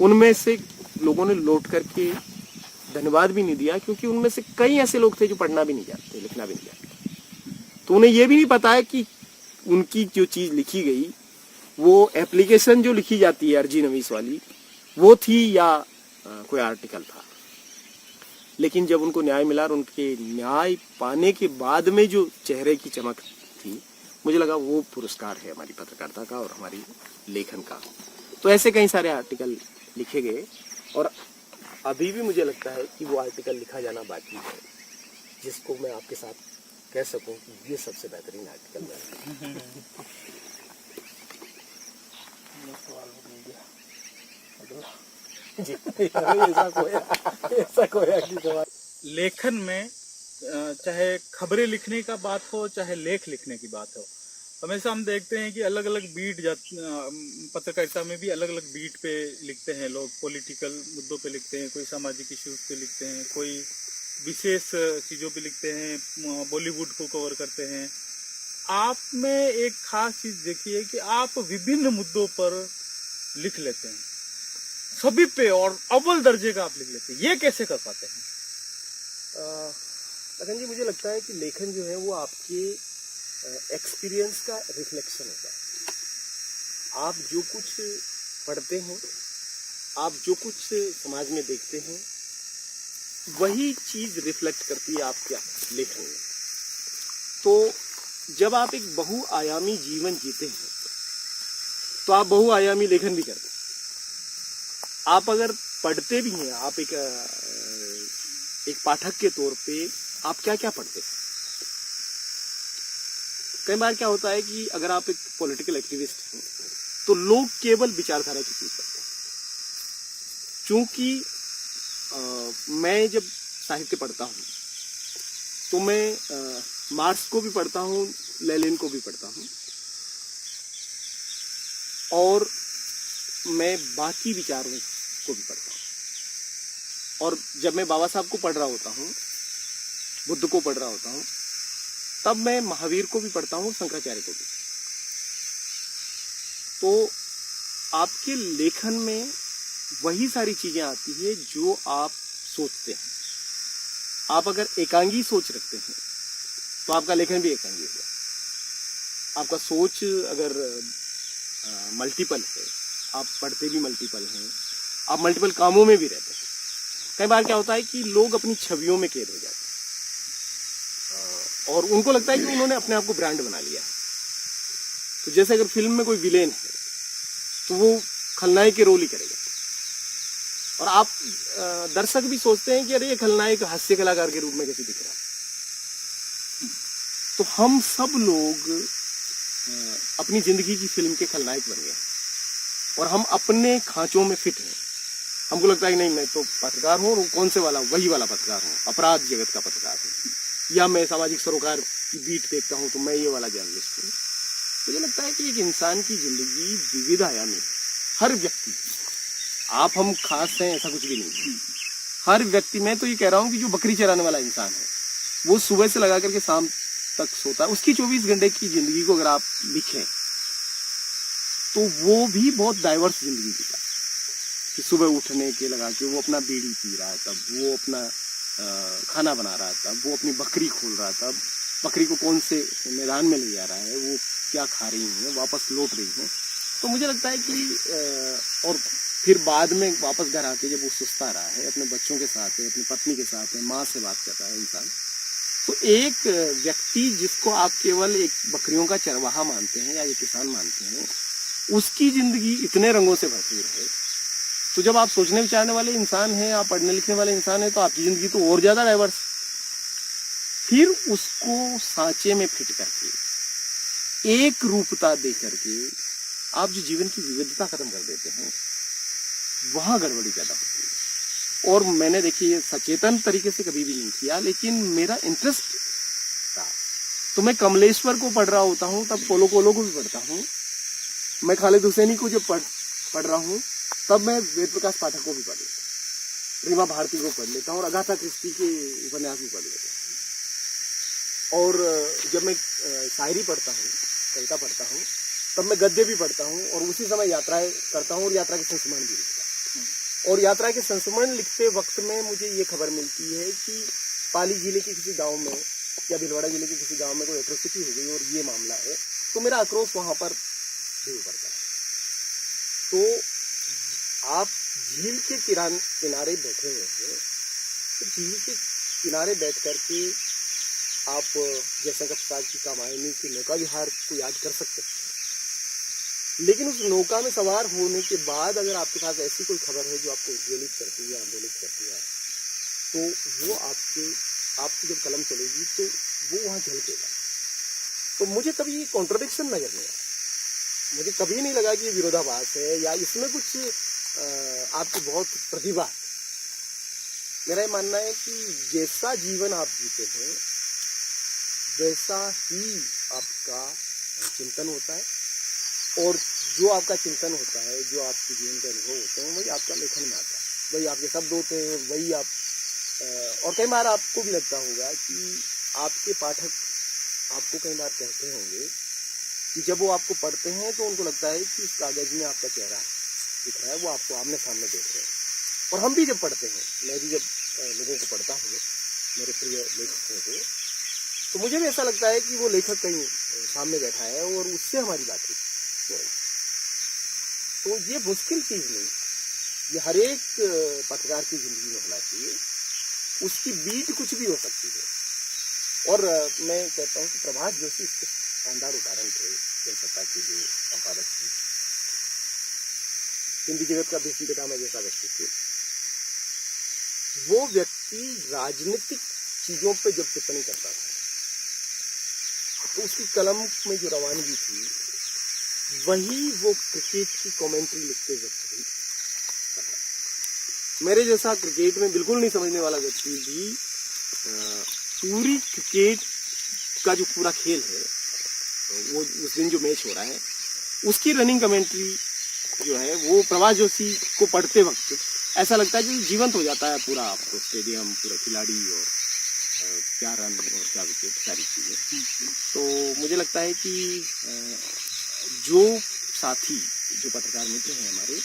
उनमें से लोगों ने लौट करके धन्यवाद भी नहीं दिया, क्योंकि उनमें से कई ऐसे लोग थे जो पढ़ना भी नहीं जानते, लिखना भी नहीं जानते। तो उन्हें यह भी नहीं पता है कि उनकी जो चीज लिखी गई, वो एप्लीकेशन जो लिखी जाती है अर्जी नवीस वाली, वो थी या कोई आर्टिकल था। लेकिन जब उनको न्याय मिला और उनके न्याय पाने के बाद में जो चेहरे की चमक थी, मुझे लगा वो पुरस्कार है हमारी पत्रकारिता का और हमारी लेखन का। तो ऐसे कई सारे आर्टिकल लिखे गए, और अभी भी मुझे लगता है कि वो आर्टिकल लिखा जाना बाकी है, जिसको मैं आपके साथ कह सकूं कि ये सबसे बेहतरीन आर्टिकल है। लेखन में चाहे खबरें लिखने का बात हो, चाहे लेख लिखने की बात हो, हमेशा हम देखते हैं कि अलग अलग बीट पत्रकारिता में भी अलग अलग बीट पे लिखते हैं लोग। पॉलिटिकल मुद्दों पे लिखते हैं, कोई सामाजिक इश्यूज पे लिखते हैं, कोई विशेष चीज़ों पे लिखते हैं, बॉलीवुड को कवर करते हैं। आप में एक खास चीज़ देखी है कि आप विभिन्न मुद्दों पर लिख लेते हैं, सभी पे, और अव्वल दर्जे का आप लिख लेते हैं। ये कैसे कर पाते हैं? लखन जी, मुझे लगता है कि लेखन जो है वो आपके एक्सपीरियंस का रिफ्लेक्शन होता है। आप जो कुछ पढ़ते हैं, आप जो कुछ समाज में देखते हैं, वही चीज रिफ्लेक्ट करती है आपके लेखन में। तो जब आप एक बहुआयामी जीवन जीते हैं, तो आप बहुआयामी लेखन भी करते हैं। आप अगर पढ़ते भी हैं, आप एक पाठक के तौर पे आप क्या क्या पढ़ते हैं। कई बार क्या होता है कि अगर आप एक पॉलिटिकल एक्टिविस्ट हैं, तो लोग केवल विचारधारा की चीज पढ़ते हैं। चूंकि मैं जब साहित्य पढ़ता हूँ, तो मैं मार्क्स को भी पढ़ता हूँ, लेनिन को भी पढ़ता हूँ, और मैं बाकी विचारों को भी पढ़ता हूँ। और जब मैं बाबा साहब को पढ़ रहा होता हूँ, बुद्ध को पढ़ रहा होता हूँ, तब मैं महावीर को भी पढ़ता हूँ, शंकराचार्य को भी। तो आपके लेखन में वही सारी चीजें आती है जो आप सोचते हैं। आप अगर एकांगी सोच रखते हैं, तो आपका लेखन भी एकांगी होगा। आपका सोच अगर मल्टीपल है, आप पढ़ते भी मल्टीपल हैं, आप मल्टीपल कामों में भी रहते हैं। कई बार क्या होता है कि लोग अपनी छवियों में कैद हो जाते हैं, और उनको लगता है कि उन्होंने अपने आप को ब्रांड बना लिया है। तो जैसे अगर फिल्म में कोई विलेन है, तो वो खलनायक के रोल ही करेगा, और आप दर्शक भी सोचते हैं कि अरे ये खलनायक हास्य कलाकार के रूप में कैसे दिख रहा है। तो हम सब लोग अपनी जिंदगी की फिल्म के खलनायक बन गए, और हम अपने खांचों में फिट हैं। हमको लगता है कि नहीं, मैं तो पत्रकार हूँ, और कौन से वाला, वही वाला पत्रकार हूँ, अपराध जगत का पत्रकार हूँ, या मैं सामाजिक सरोकार की बीट देखता हूँ, तो मैं ये वाला जर्नलिस्ट हूँ। मुझे लगता है कि एक इंसान की जिंदगी विविध आयामी है। हर व्यक्ति, आप हम खास हैं ऐसा कुछ भी नहीं है। हर व्यक्ति, मैं तो ये कह रहा हूँ कि जो बकरी चराने वाला इंसान है, वो सुबह से लगा करके शाम तक सोता है, उसकी 24 घंटे की जिंदगी को अगर आप लिखें, तो वो भी बहुत डाइवर्स जिंदगी जीता है। कि सुबह उठने के लगा के वो अपना बीड़ी पी रहा है, तब वो अपना खाना बना रहा था, वो अपनी बकरी खोल रहा था, बकरी को कौन से मैदान में ले जा रहा है, वो क्या खा रही हैं, वापस लौट रही हैं। तो मुझे लगता है कि और फिर बाद में वापस घर आके जब वो सुस्ता रहा है, अपने बच्चों के साथ है, अपनी पत्नी के साथ है, माँ से बात कर रहा है इंसान, तो एक व्यक्ति जिसको आप केवल एक बकरियों का चरवाहा मानते हैं या एक किसान मानते हैं, उसकी जिंदगी इतने रंगों से भरपूर है। तो जब आप सोचने विचारने वाले इंसान हैं, आप पढ़ने लिखने वाले इंसान हैं, तो आपकी जिंदगी तो और ज्यादा डाइवर्स। फिर उसको सांचे में फिट करके एक रूपता दे करके आप जो जीवन की विविधता खत्म कर देते हैं, वहां गड़बड़ी पैदा होती है। और मैंने देखिए सचेतन तरीके से कभी भी नहीं किया, लेकिन मेरा इंटरेस्ट था। तो मैं कमलेश्वर को पढ़ रहा होता हूँ, तब पोलो को भी पढ़ता हूँ। मैं खालिद हुसैनी को जब पढ़ रहा हूँ, तब मैं वेद प्रकाश पाठक को भी पढ़ लेता हूँ, रीमा भारती को पढ़ लेता हूँ, और अगाथा क्रिस्टी के उपन्यास भी पढ़ लेता हूँ। और जब मैं शायरी पढ़ता हूँ, कविता पढ़ता हूँ, तब मैं गद्य भी पढ़ता हूँ, और उसी समय यात्राएं करता हूँ और यात्रा के संस्मरण भी लिखता हूँ। और यात्रा के संस्मरण लिखते वक्त में मुझे ये खबर मिलती है कि पाली जिले के किसी गाँव में या भीलवाड़ा जिले के किसी गाँव में कोई एट्रोसिटी हो गई और ये मामला है, तो मेरा आक्रोश वहाँ पर भी उभरता है। तो आप झील के किनारे बैठे हुए हैं, तो झील के किनारे बैठ करके आप जयशंकर प्रसाद की कामायनी की नौका विहार को याद कर सकते हैं, लेकिन उस नौका में सवार होने के बाद अगर आपके पास ऐसी कोई खबर है जो आपको उद्वेलित करती है, आंदोलित करती है, तो वो आपकी जब कलम चलेगी तो वो वहाँ झलकेगा। तो मुझे कभी ये कॉन्ट्रडिक्शन नजर नहीं आया, मुझे कभी नहीं लगा कि ये विरोधाभास है या इसमें कुछ आपकी बहुत प्रतिभा है। मेरा ये मानना है कि जैसा जीवन आप जीते हैं वैसा ही आपका चिंतन होता है, और जो आपका चिंतन होता है, जो आपके जीवन के अनुभव होते हैं, वही आपका लेखन में आता है, वही आपके शब्द होते हैं, वही आप और कई बार आपको भी लगता होगा कि आपके पाठक आपको कई बार कहते होंगे कि जब वो आपको पढ़ते हैं तो उनको लगता है कि इस कागज में आपका चेहरा दिख रहा है, वो आपको आमने सामने देख रहे हैं। और हम भी जब पढ़ते हैं, मैं भी जब लोगों को पढ़ता हूँ, मेरे प्रिय लेखकों को, तो मुझे भी ऐसा लगता है कि वो लेखक कहीं सामने बैठा है और उससे हमारी बातचीत हो रही। तो ये मुश्किल चीज़ नहीं, ये हर एक पत्रकार की जिंदगी में होना चाहिए। उसकी बीट कुछ भी हो सकती है। और मैं कहता हूँ कि प्रभास जोशी इसके शानदार उदाहरण थे, जनसत्ता की जो संपादक थे, हिंदी जगत का भीष्म पितामह जैसा व्यक्ति थे। वो व्यक्ति राजनीतिक चीजों पे जब टिप्पणी करता था तो उसकी कलम में जो रवानगी थी वही वो क्रिकेट की कमेंट्री लिखते वक्त भी करता था। मेरे जैसा क्रिकेट में बिल्कुल नहीं समझने वाला व्यक्ति भी पूरी क्रिकेट का जो पूरा खेल है, वो उस दिन जो मैच हो रहा है उसकी रनिंग कमेंट्री जो है वो प्रभास जोशी को पढ़ते वक्त ऐसा लगता है कि जीवंत हो जाता है पूरा आपको स्टेडियम, पूरा खिलाड़ी और क्या रन और क्या विकेट, सारी चीज़ें। तो मुझे लगता है कि जो साथी, जो पत्रकार मित्र हैं हमारे,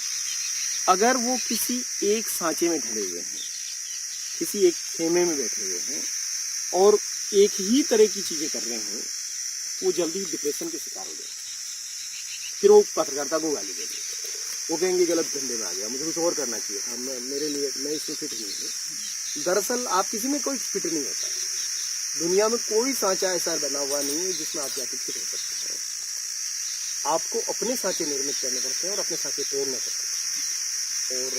अगर वो किसी एक सांचे में ढले हुए हैं, किसी एक खेमे में बैठे हुए हैं और एक ही तरह की चीज़ें कर रहे हैं, वो जल्दी डिप्रेशन के शिकार हो जाए। फिर वो पत्रकारिता को गाली देंगे, वो कहेंगे गलत धंधे में आ गया, मुझे कुछ और करना चाहिए था, मेरे लिए मैं इसमें फिट नहीं हूँ। दरअसल आप किसी में कोई फिट नहीं होता है। दुनिया में कोई सांचा ऐसा बना हुआ नहीं है जिसमें आप जाके फिट हो सकते हैं। आपको अपने सांचे निर्मित करने पड़ते हैं और अपने सांचे तोड़ने पड़ते हैं। और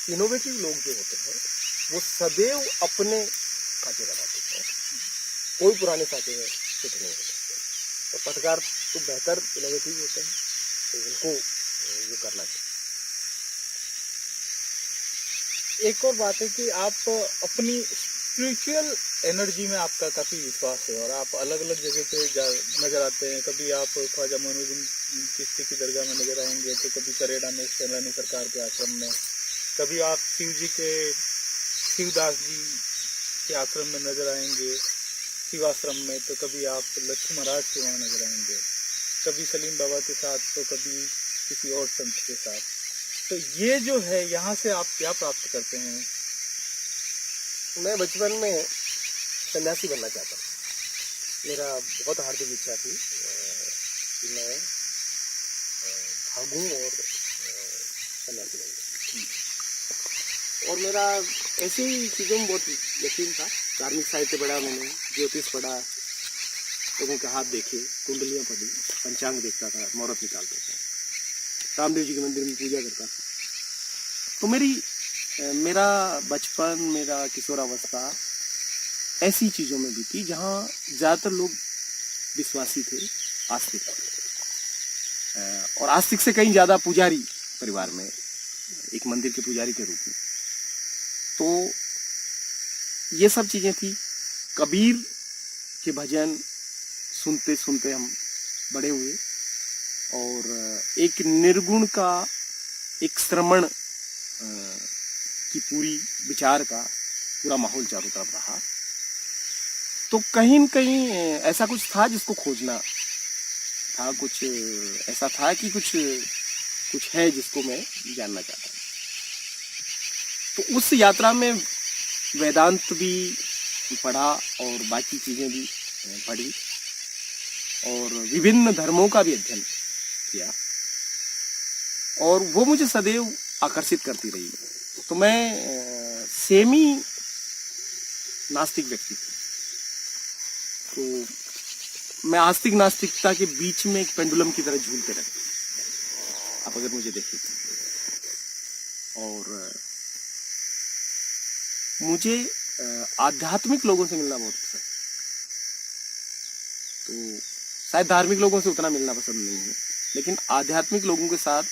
इनोवेटिव लोग जो होते हैं वो सदैव अपने सांचे बनाते हैं, कोई पुराने सांचे में फिट नहीं होते। और पत्रकार तो बेहतर इनोवेटिव होते हैं, तो उनको ये करना चाहिए। एक और बात है कि आप अपनी स्पिरिचुअल एनर्जी में आपका काफ़ी विश्वास है और आप अलग अलग जगह पे नजर आते हैं। कभी आप ख्वाजा मोइनुद्दीन चिश्ती की दरगाह में नजर आएंगे, तो कभी करेड़ा में सैलानी सरकार के आश्रम में, कभी आप शिवदास जी के आश्रम में नजर आएंगे, शिवाश्रम में, तो कभी आप लक्ष्मी महाराज के वहाँ नजर आएंगे, कभी सलीम बाबा के साथ, तो कभी किसी और संत के साथ। तो ये जो है यहाँ से आप क्या प्राप्त करते हैं? मैं बचपन में सन्यासी बनना चाहता था। मेरा बहुत हार्दिक इच्छा थी कि मैं भागूं और सन्यासी बन जाऊं। और मेरा ऐसे ही चीज़ों में बहुत यकीन था। धार्मिक साहित्य पढ़ा मैंने, ज्योतिष पढ़ा, लोगों के हाथ देखे, कुंडलियाँ पढ़ी, पंचांग देखता था, मुहूर्त निकालता था, रामदेव जी के मंदिर में पूजा करता था। तो मेरा बचपन, मेरा किशोरावस्था ऐसी चीज़ों में भी थी जहाँ ज़्यादातर लोग विश्वासी थे, आस्तिक और आस्तिक से कहीं ज़्यादा पुजारी परिवार में, एक मंदिर के पुजारी के रूप में। तो ये सब चीज़ें थी। कबीर के भजन सुनते सुनते हम बड़े हुए और एक निर्गुण का, एक श्रवण की पूरी विचार का पूरा माहौल चारों तरफ रहा। तो कहीं न कहीं ऐसा कुछ था जिसको खोजना था, कुछ ऐसा था कि कुछ है जिसको मैं जानना चाहता हूँ। तो उस यात्रा में वेदांत भी पढ़ा और बाकी चीज़ें भी पढ़ी और विभिन्न धर्मों का भी अध्ययन किया और वो मुझे सदैव आकर्षित करती रही। तो मैं सेमी नास्तिक व्यक्ति थी। तो मैं आस्तिक नास्तिकता के बीच में एक पेंडुलम की तरह झूलते रहता, आप अगर मुझे देखें। और मुझे आध्यात्मिक लोगों से मिलना बहुत पसंद है। तो शायद धार्मिक लोगों से उतना मिलना पसंद नहीं है, लेकिन आध्यात्मिक लोगों के साथ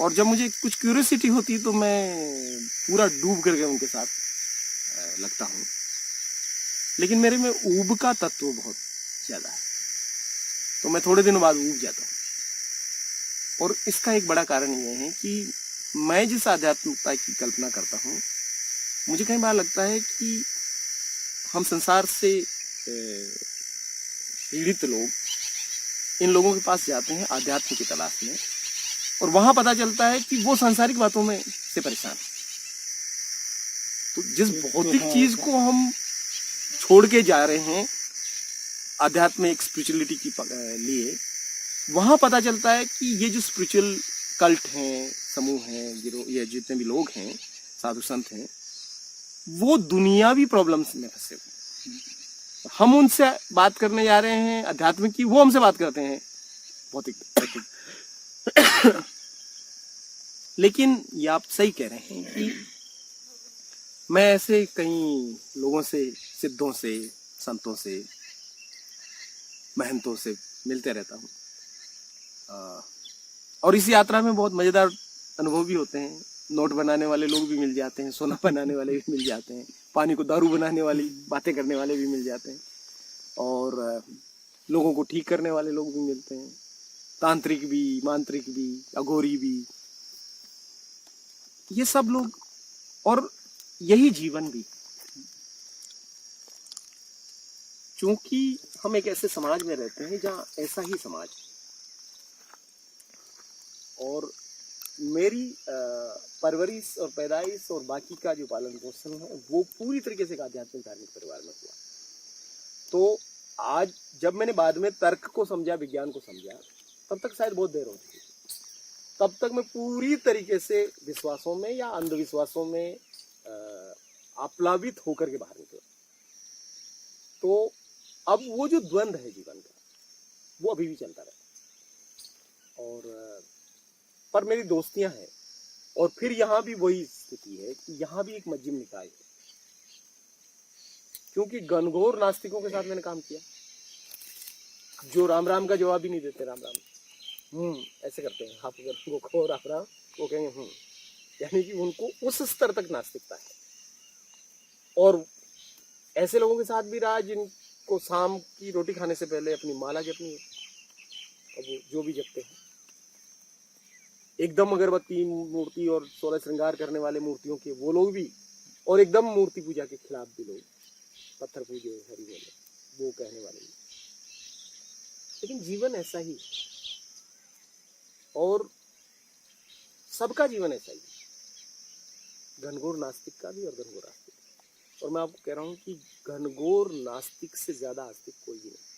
और जब मुझे कुछ क्यूरियोसिटी होती तो मैं पूरा डूब करके उनके साथ लगता हूँ। लेकिन मेरे में ऊब का तत्व बहुत ज़्यादा है, तो मैं थोड़े दिनों बाद ऊब जाता हूँ। और इसका एक बड़ा कारण ये है कि मैं जिस आध्यात्मिकता की कल्पना करता हूँ, मुझे कई बार लगता है कि हम संसार से पीड़ित लोग इन लोगों के पास जाते हैं आध्यात्म की तलाश में, और वहां पता चलता है कि वो सांसारिक बातों में से परेशान। तो जिस भौतिक चीज को हम छोड़ के जा रहे हैं आध्यात्म एक स्पिरिचुअलिटी की लिए, वहां पता चलता है कि ये जो स्पिरिचुअल कल्ट हैं, समूह हैं, ये जितने भी लोग हैं, साधु संत हैं, वो दुनियावी प्रॉब्लम्स में फंसे हुए। हम उनसे बात करने जा रहे हैं अध्यात्म की, वो हमसे बात करते हैं भौतिक। लेकिन ये आप सही कह रहे हैं कि मैं ऐसे कई लोगों से, सिद्धों से, संतों से, महंतों से मिलते रहता हूँ और इस यात्रा में बहुत मजेदार अनुभव भी होते हैं। नोट बनाने वाले लोग भी मिल जाते हैं, सोना बनाने वाले भी मिल जाते हैं, पानी को दारू बनाने वाली बातें करने वाले भी मिल जाते हैं और लोगों को ठीक करने वाले लोग भी मिलते हैं, तांत्रिक भी, मांत्रिक भी, अघोरी भी, ये सब लोग। और यही जीवन भी, क्योंकि हम एक ऐसे समाज में रहते हैं जहाँ ऐसा ही समाज, और मेरी परवरिश और पैदाइश और बाकी का जो पालन पोषण है वो पूरी तरीके से एक आध्यात्मिक धार्मिक परिवार में हुआ। तो आज जब मैंने बाद में तर्क को समझा, विज्ञान को समझा, तब तक शायद बहुत देर हो चुकी। तब तक मैं पूरी तरीके से विश्वासों में या अंधविश्वासों में आप्लावित होकर के बाहर निकला। तो अब वो जो द्वंद्व है जीवन का, वो अभी भी चलता रहता। और पर मेरी दोस्तियां हैं, और फिर यहाँ भी वही स्थिति है कि यहाँ भी एक मध्यम निकाय है, क्योंकि घनघोर नास्तिकों के साथ मैंने काम किया जो राम राम का जवाब ही नहीं देते। राम राम ऐसे करते हैं, आप अगर उनको कहो राम राम, वो कहेंगे यानी कि उनको उस स्तर तक नास्तिकता है। और ऐसे लोगों के साथ भी रहा जिनको शाम की रोटी खाने से पहले अपनी माला जपनी है, और वो जो भी जपते हैं, एकदम अगरबत्ती मूर्ति और 16 श्रृंगार करने वाले मूर्तियों के वो लोग भी, और एकदम मूर्ति पूजा के खिलाफ भी लोग, पत्थर पूजे, हरि बोले, वो कहने वाले भी। लेकिन जीवन ऐसा ही, और सबका जीवन ऐसा ही है, घनघोर नास्तिक का भी और घनघोर आस्तिक का। और मैं आपको कह रहा हूं कि घनघोर नास्तिक से ज्यादा आस्तिक कोई भी नहीं।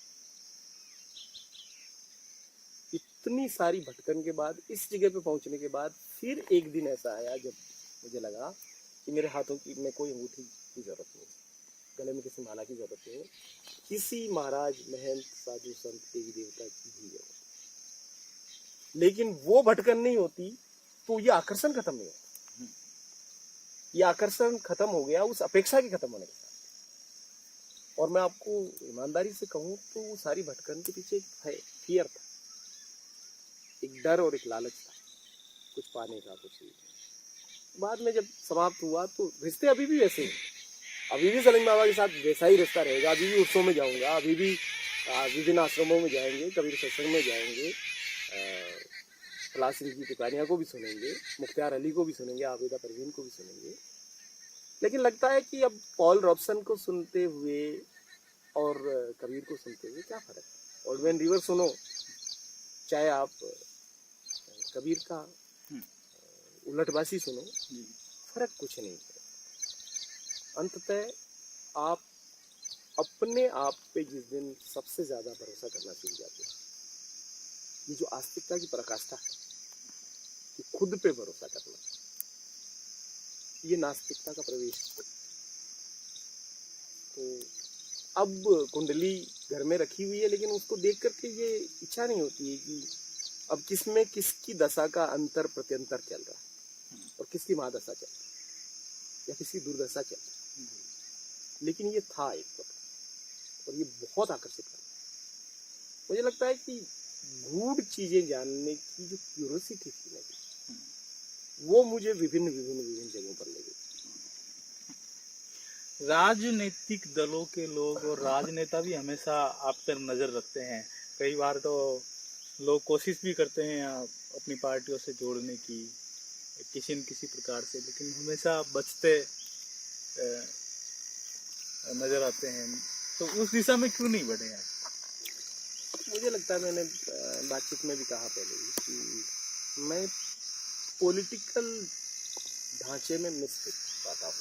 इतनी सारी भटकन के बाद, इस जगह पे पहुंचने के बाद, फिर एक दिन ऐसा आया जब मुझे लगा कि मेरे हाथों की में कोई अंगूठी की जरूरत नहीं, गले में किसी माला की जरूरत नहीं, किसी महाराज महंत साधु संत देवी देवता की भी जरूरत। लेकिन वो भटकन नहीं होती तो ये आकर्षण खत्म नहीं होता। ये आकर्षण खत्म हो गया उस अपेक्षा के खत्म होने के साथ। और मैं आपको ईमानदारी से कहूं तो वो सारी भटकन के पीछे एक फियर था, एक डर और एक लालच था, कुछ पाने का, कुछ नहीं। बाद में जब समाप्त हुआ तो रिश्ते अभी भी वैसे हैं। अभी भी सलिम बाबा के साथ वैसा ही रिश्ता रहेगा। अभी भी उत्सव में जाऊंगा, अभी भी विभिन्न आश्रमों में जाएंगे, कबीर सत्संग में जाएंगे, फलाह सिंह की पुकारियाँ को भी सुनेंगे, मुख्तार अली को भी सुनेंगे, आबिदा परवीन को भी सुनेंगे। लेकिन लगता है कि अब पॉल रॉबसन को सुनते हुए और कबीर को सुनते हुए क्या फर्क है। ओल्ड मैन रिवर सुनो, चाहे आप कबीर का उलटबासी सुनो, फर्क कुछ नहीं है। अंततः आप अपने आप पे जिस दिन सबसे ज्यादा भरोसा करना सीख जाते हैं, ये जो आस्तिकता की पराकाष्ठा है कि खुद पे भरोसा करना, ये नास्तिकता का प्रवेश है। तो अब कुंडली घर में रखी हुई है, लेकिन उसको देख करके ये इच्छा नहीं होती है कि अब किसमें किसकी दशा का अंतर प्रत्यंतर चल रहा है और किसकी महादशा चल रही है या किसकी दुर्दशा चल रही है। लेकिन ये था एक वक्त और ये बहुत आकर्षित करता। मुझे लगता है कि गूढ़ चीजें जानने की जो क्यूरियोसिटी थी ना, वो मुझे विभिन्न जगहों पर ले गई। राजनीतिक दलों के लोग और राजनेता भी हमेशा आप पर नजर रखते हैं। कई बार तो लोग कोशिश भी करते हैं अपनी पार्टियों से जोड़ने की किसी न किसी प्रकार से, लेकिन हमेशा बचते नजर आते हैं। तो उस दिशा में क्यों नहीं बढ़े हैं? मुझे लगता है, मैंने बातचीत में भी कहा पहले कि मैं पॉलिटिकल ढांचे में मिसफिट पाता हूँ।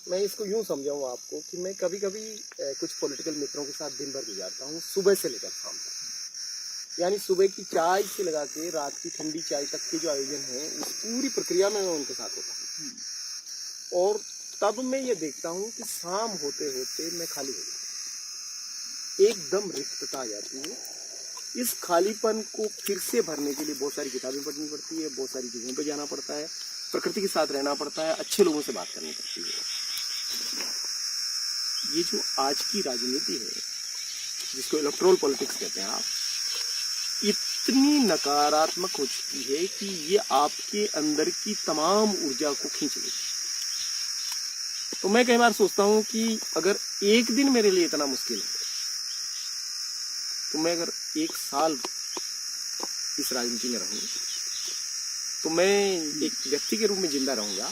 मैं इसको यूं समझाऊँ आपको कि मैं कभी कभी कुछ पॉलिटिकल मित्रों के साथ दिन भर गुजारता हूँ, सुबह से लेकर शाम तक। यानी सुबह की चाय से लगा के रात की ठंडी चाय तक के जो आयोजन है, उस पूरी प्रक्रिया में मैं उनके साथ होता हूँ। और तब मैं ये देखता हूँ कि शाम होते होते मैं खाली हो जाता हूँ, एकदम रिक्तता आ जाती है। इस खालीपन को फिर से भरने के लिए बहुत सारी किताबें पढ़नी पड़ती है, बहुत सारी जगहों पे जाना पड़ता है, प्रकृति के साथ रहना पड़ता है, अच्छे लोगों से बात करनी पड़ती है। ये जो आज की राजनीति है, जिसको इलेक्ट्रोल पॉलिटिक्स कहते हैं आप, इतनी नकारात्मक हो चुकी है कि ये आपके अंदर की तमाम ऊर्जा को खींच लेती है। तो मैं कई बार सोचता हूँ कि अगर एक दिन मेरे लिए इतना मुश्किल है, तो मैं अगर एक साल इस राजनीति में रहूं तो मैं एक व्यक्ति के रूप में जिंदा रहूंगा।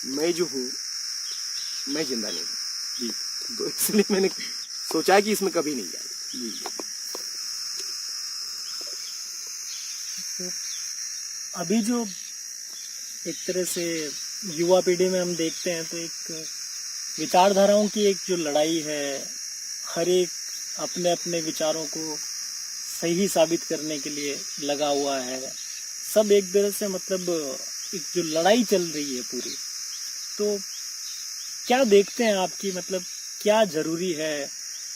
मैं जो हूँ, मैं जिंदा नहीं हूँ जी। तो इसलिए मैंने सोचा कि इसमें कभी नहीं जाए जी। तो अभी जो एक तरह से युवा पीढ़ी में हम देखते हैं, तो एक विचारधाराओं की एक जो लड़ाई है, हर एक अपने अपने विचारों को सही साबित करने के लिए लगा हुआ है। सब एक तरह से मतलब एक जो लड़ाई चल रही है पूरी, तो क्या देखते हैं आपकी, मतलब क्या जरूरी है?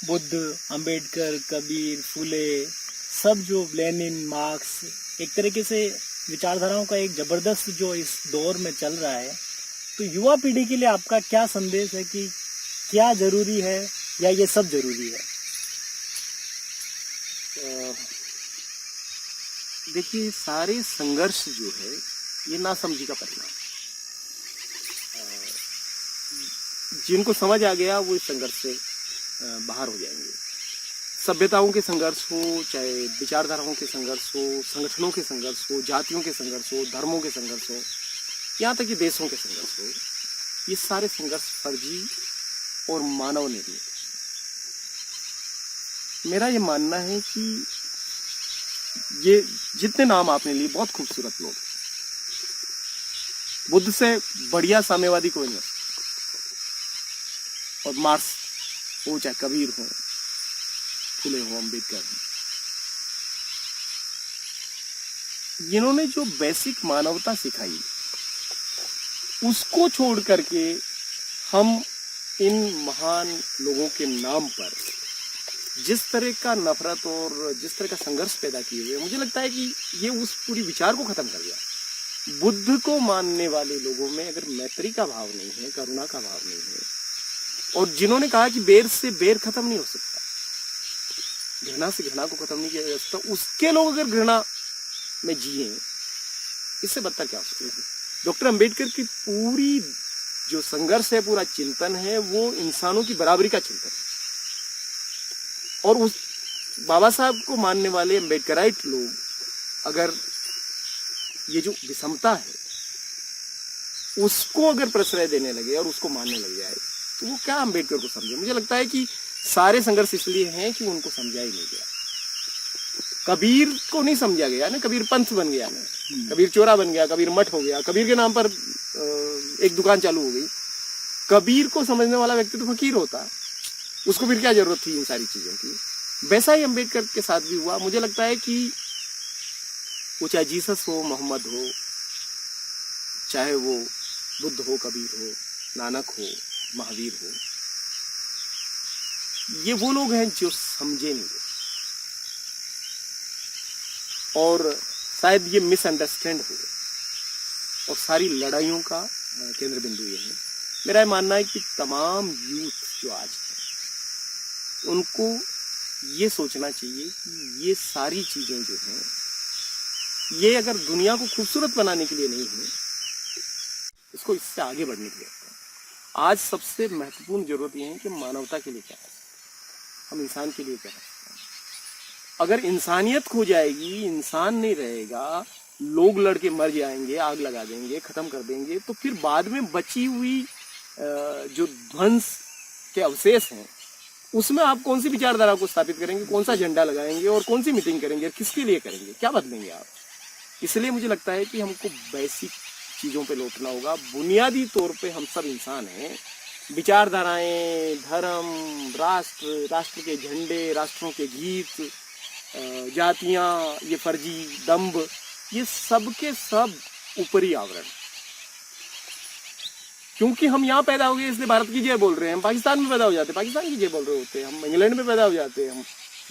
बुद्ध, अंबेडकर, कबीर, फुले, सब जो लेनिन, मार्क्स, एक तरीके से विचारधाराओं का एक जबरदस्त जो इस दौर में चल रहा है, तो युवा पीढ़ी के लिए आपका क्या संदेश है कि क्या जरूरी है या ये सब जरूरी है? देखिए, सारे संघर्ष जो है ये नासमझी का परिणाम। जिनको समझ आ गया वो इस संघर्ष से बाहर हो जाएंगे। सभ्यताओं के संघर्ष हो, चाहे विचारधाराओं के संघर्ष हो, संगठनों के संघर्ष हो, जातियों के संघर्ष हो, धर्मों के संघर्ष हो, यहाँ तक कि देशों के संघर्ष हो, ये सारे संघर्ष फर्जी और मानव निर्मित। मेरा ये मानना है कि ये जितने नाम आपने लिए बहुत खूबसूरत लोग, बुद्ध से बढ़िया साम्यवादी कोई नहीं। और मार्क्स हो चाहे कबीर हो, फुले हो, अम्बेडकर हो, इन्होंने जो बेसिक मानवता सिखाई उसको छोड़ करके हम इन महान लोगों के नाम पर जिस तरह का नफरत और जिस तरह का संघर्ष पैदा किए हुए, मुझे लगता है कि ये उस पूरी विचार को खत्म कर दिया। बुद्ध को मानने वाले लोगों में अगर मैत्री का भाव नहीं है, करुणा का भाव नहीं है, और जिन्होंने कहा कि बेर से बेर खत्म नहीं हो सकता, घृणा से घृणा को खत्म नहीं किया जा सकता, उसके लोग अगर घृणा में जिए, इससे बदतर क्या हो सकता है। डॉक्टर अंबेडकर की पूरी जो संघर्ष है, पूरा चिंतन है, वो इंसानों की बराबरी का चिंतन है। और उस बाबा साहब को मानने वाले अंबेडकराइट लोग अगर ये जो विषमता है उसको अगर प्रश्रय देने लगे और उसको मानने लग जाए, तो वो क्या अंबेडकर को समझे। मुझे लगता है कि सारे संघर्ष इसलिए हैं कि उनको समझा ही नहीं गया। कबीर को नहीं समझा गया ना, कबीर पंथ बन गया ना, कबीर चोरा बन गया, कबीर मठ हो गया, कबीर के नाम पर एक दुकान चालू हो गई। कबीर को समझने वाला व्यक्ति तो फकीर होता, उसको फिर क्या जरूरत थी इन सारी चीजों की। वैसा ही अंबेडकर के साथ भी हुआ। मुझे लगता है कि वो चाहे जीसस हो, मोहम्मद हो, चाहे वो बुद्ध हो, कबीर हो, नानक हो, महावीर हो, ये वो लोग हैं जो समझे नहीं और शायद ये मिसअंडरस्टैंड हो गए। और सारी लड़ाइयों का केंद्र बिंदु ये है। मेरा मानना है कि तमाम यूथ जो आज है उनको ये सोचना चाहिए कि ये सारी चीजें जो हैं, ये अगर दुनिया को खूबसूरत बनाने के लिए नहीं है, इसको इससे आगे बढ़ने के लिए है। आज सबसे महत्वपूर्ण जरूरत ये है कि मानवता के लिए क्या है, हम इंसान के लिए क्या है। अगर इंसानियत खो जाएगी, इंसान नहीं रहेगा, लोग लड़के मर जाएंगे, आग लगा देंगे, खत्म कर देंगे, तो फिर बाद में बची हुई जो ध्वंस के अवशेष हैं उसमें आप कौन सी विचारधारा को स्थापित करेंगे, कौन सा झंडा लगाएंगे और कौन सी मीटिंग करेंगे, किसके लिए करेंगे, क्या बदलेंगे आप। इसलिए मुझे लगता है कि हमको बेसिक चीजों पे लौटना होगा। बुनियादी तौर पे हम सब इंसान हैं। विचारधाराएं, धर्म, राष्ट्र, राष्ट्र के झंडे, राष्ट्रों के गीत, जातियां, ये फर्जी दंभ, ये सब के सब ऊपरी आवरण। क्योंकि हम यहाँ पैदा हो गए इसलिए भारत की जय बोल रहे हैं, हम पाकिस्तान में पैदा हो जाते हैं पाकिस्तान की जय बोल रहे होते हैं, हम इंग्लैंड में पैदा हो जाते हैं, हम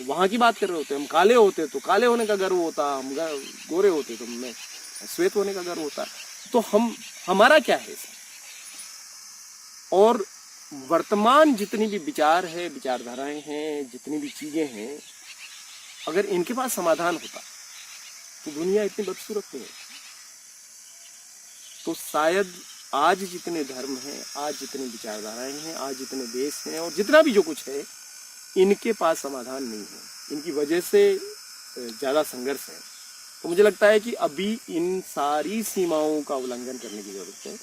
वहाँ की बात कर रहे होते हैं, हम काले होते तो काले होने का गर्व होता, हम गोरे होते तो हमें श्वेत होने का गर्व होता। तो हमारा क्या है। और वर्तमान जितनी भी विचार है, विचारधाराएं हैं, जितनी भी चीजें हैं, अगर इनके पास समाधान होता तो दुनिया इतनी बदसूरत नहीं है। तो शायद आज जितने धर्म हैं, आज जितनी विचारधाराएं हैं, आज जितने देश हैं और जितना भी जो कुछ है, इनके पास समाधान नहीं है। इनकी वजह से ज्यादा संघर्ष है। तो मुझे लगता है कि अभी इन सारी सीमाओं का उल्लंघन करने की जरूरत है।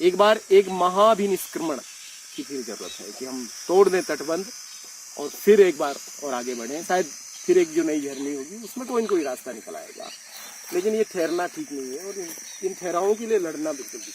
एक बार एक महाभिनिष्क्रमण की फिर जरूरत है कि हम तोड़ दें तटबंध और फिर एक बार और आगे बढ़ें। शायद फिर एक जो नई झरनी होगी उसमें कोई न कोई रास्ता निकल आएगा। लेकिन ये ठहरना ठीक नहीं है और इन ठहरावों के लिए लड़ना बिल्कुल भी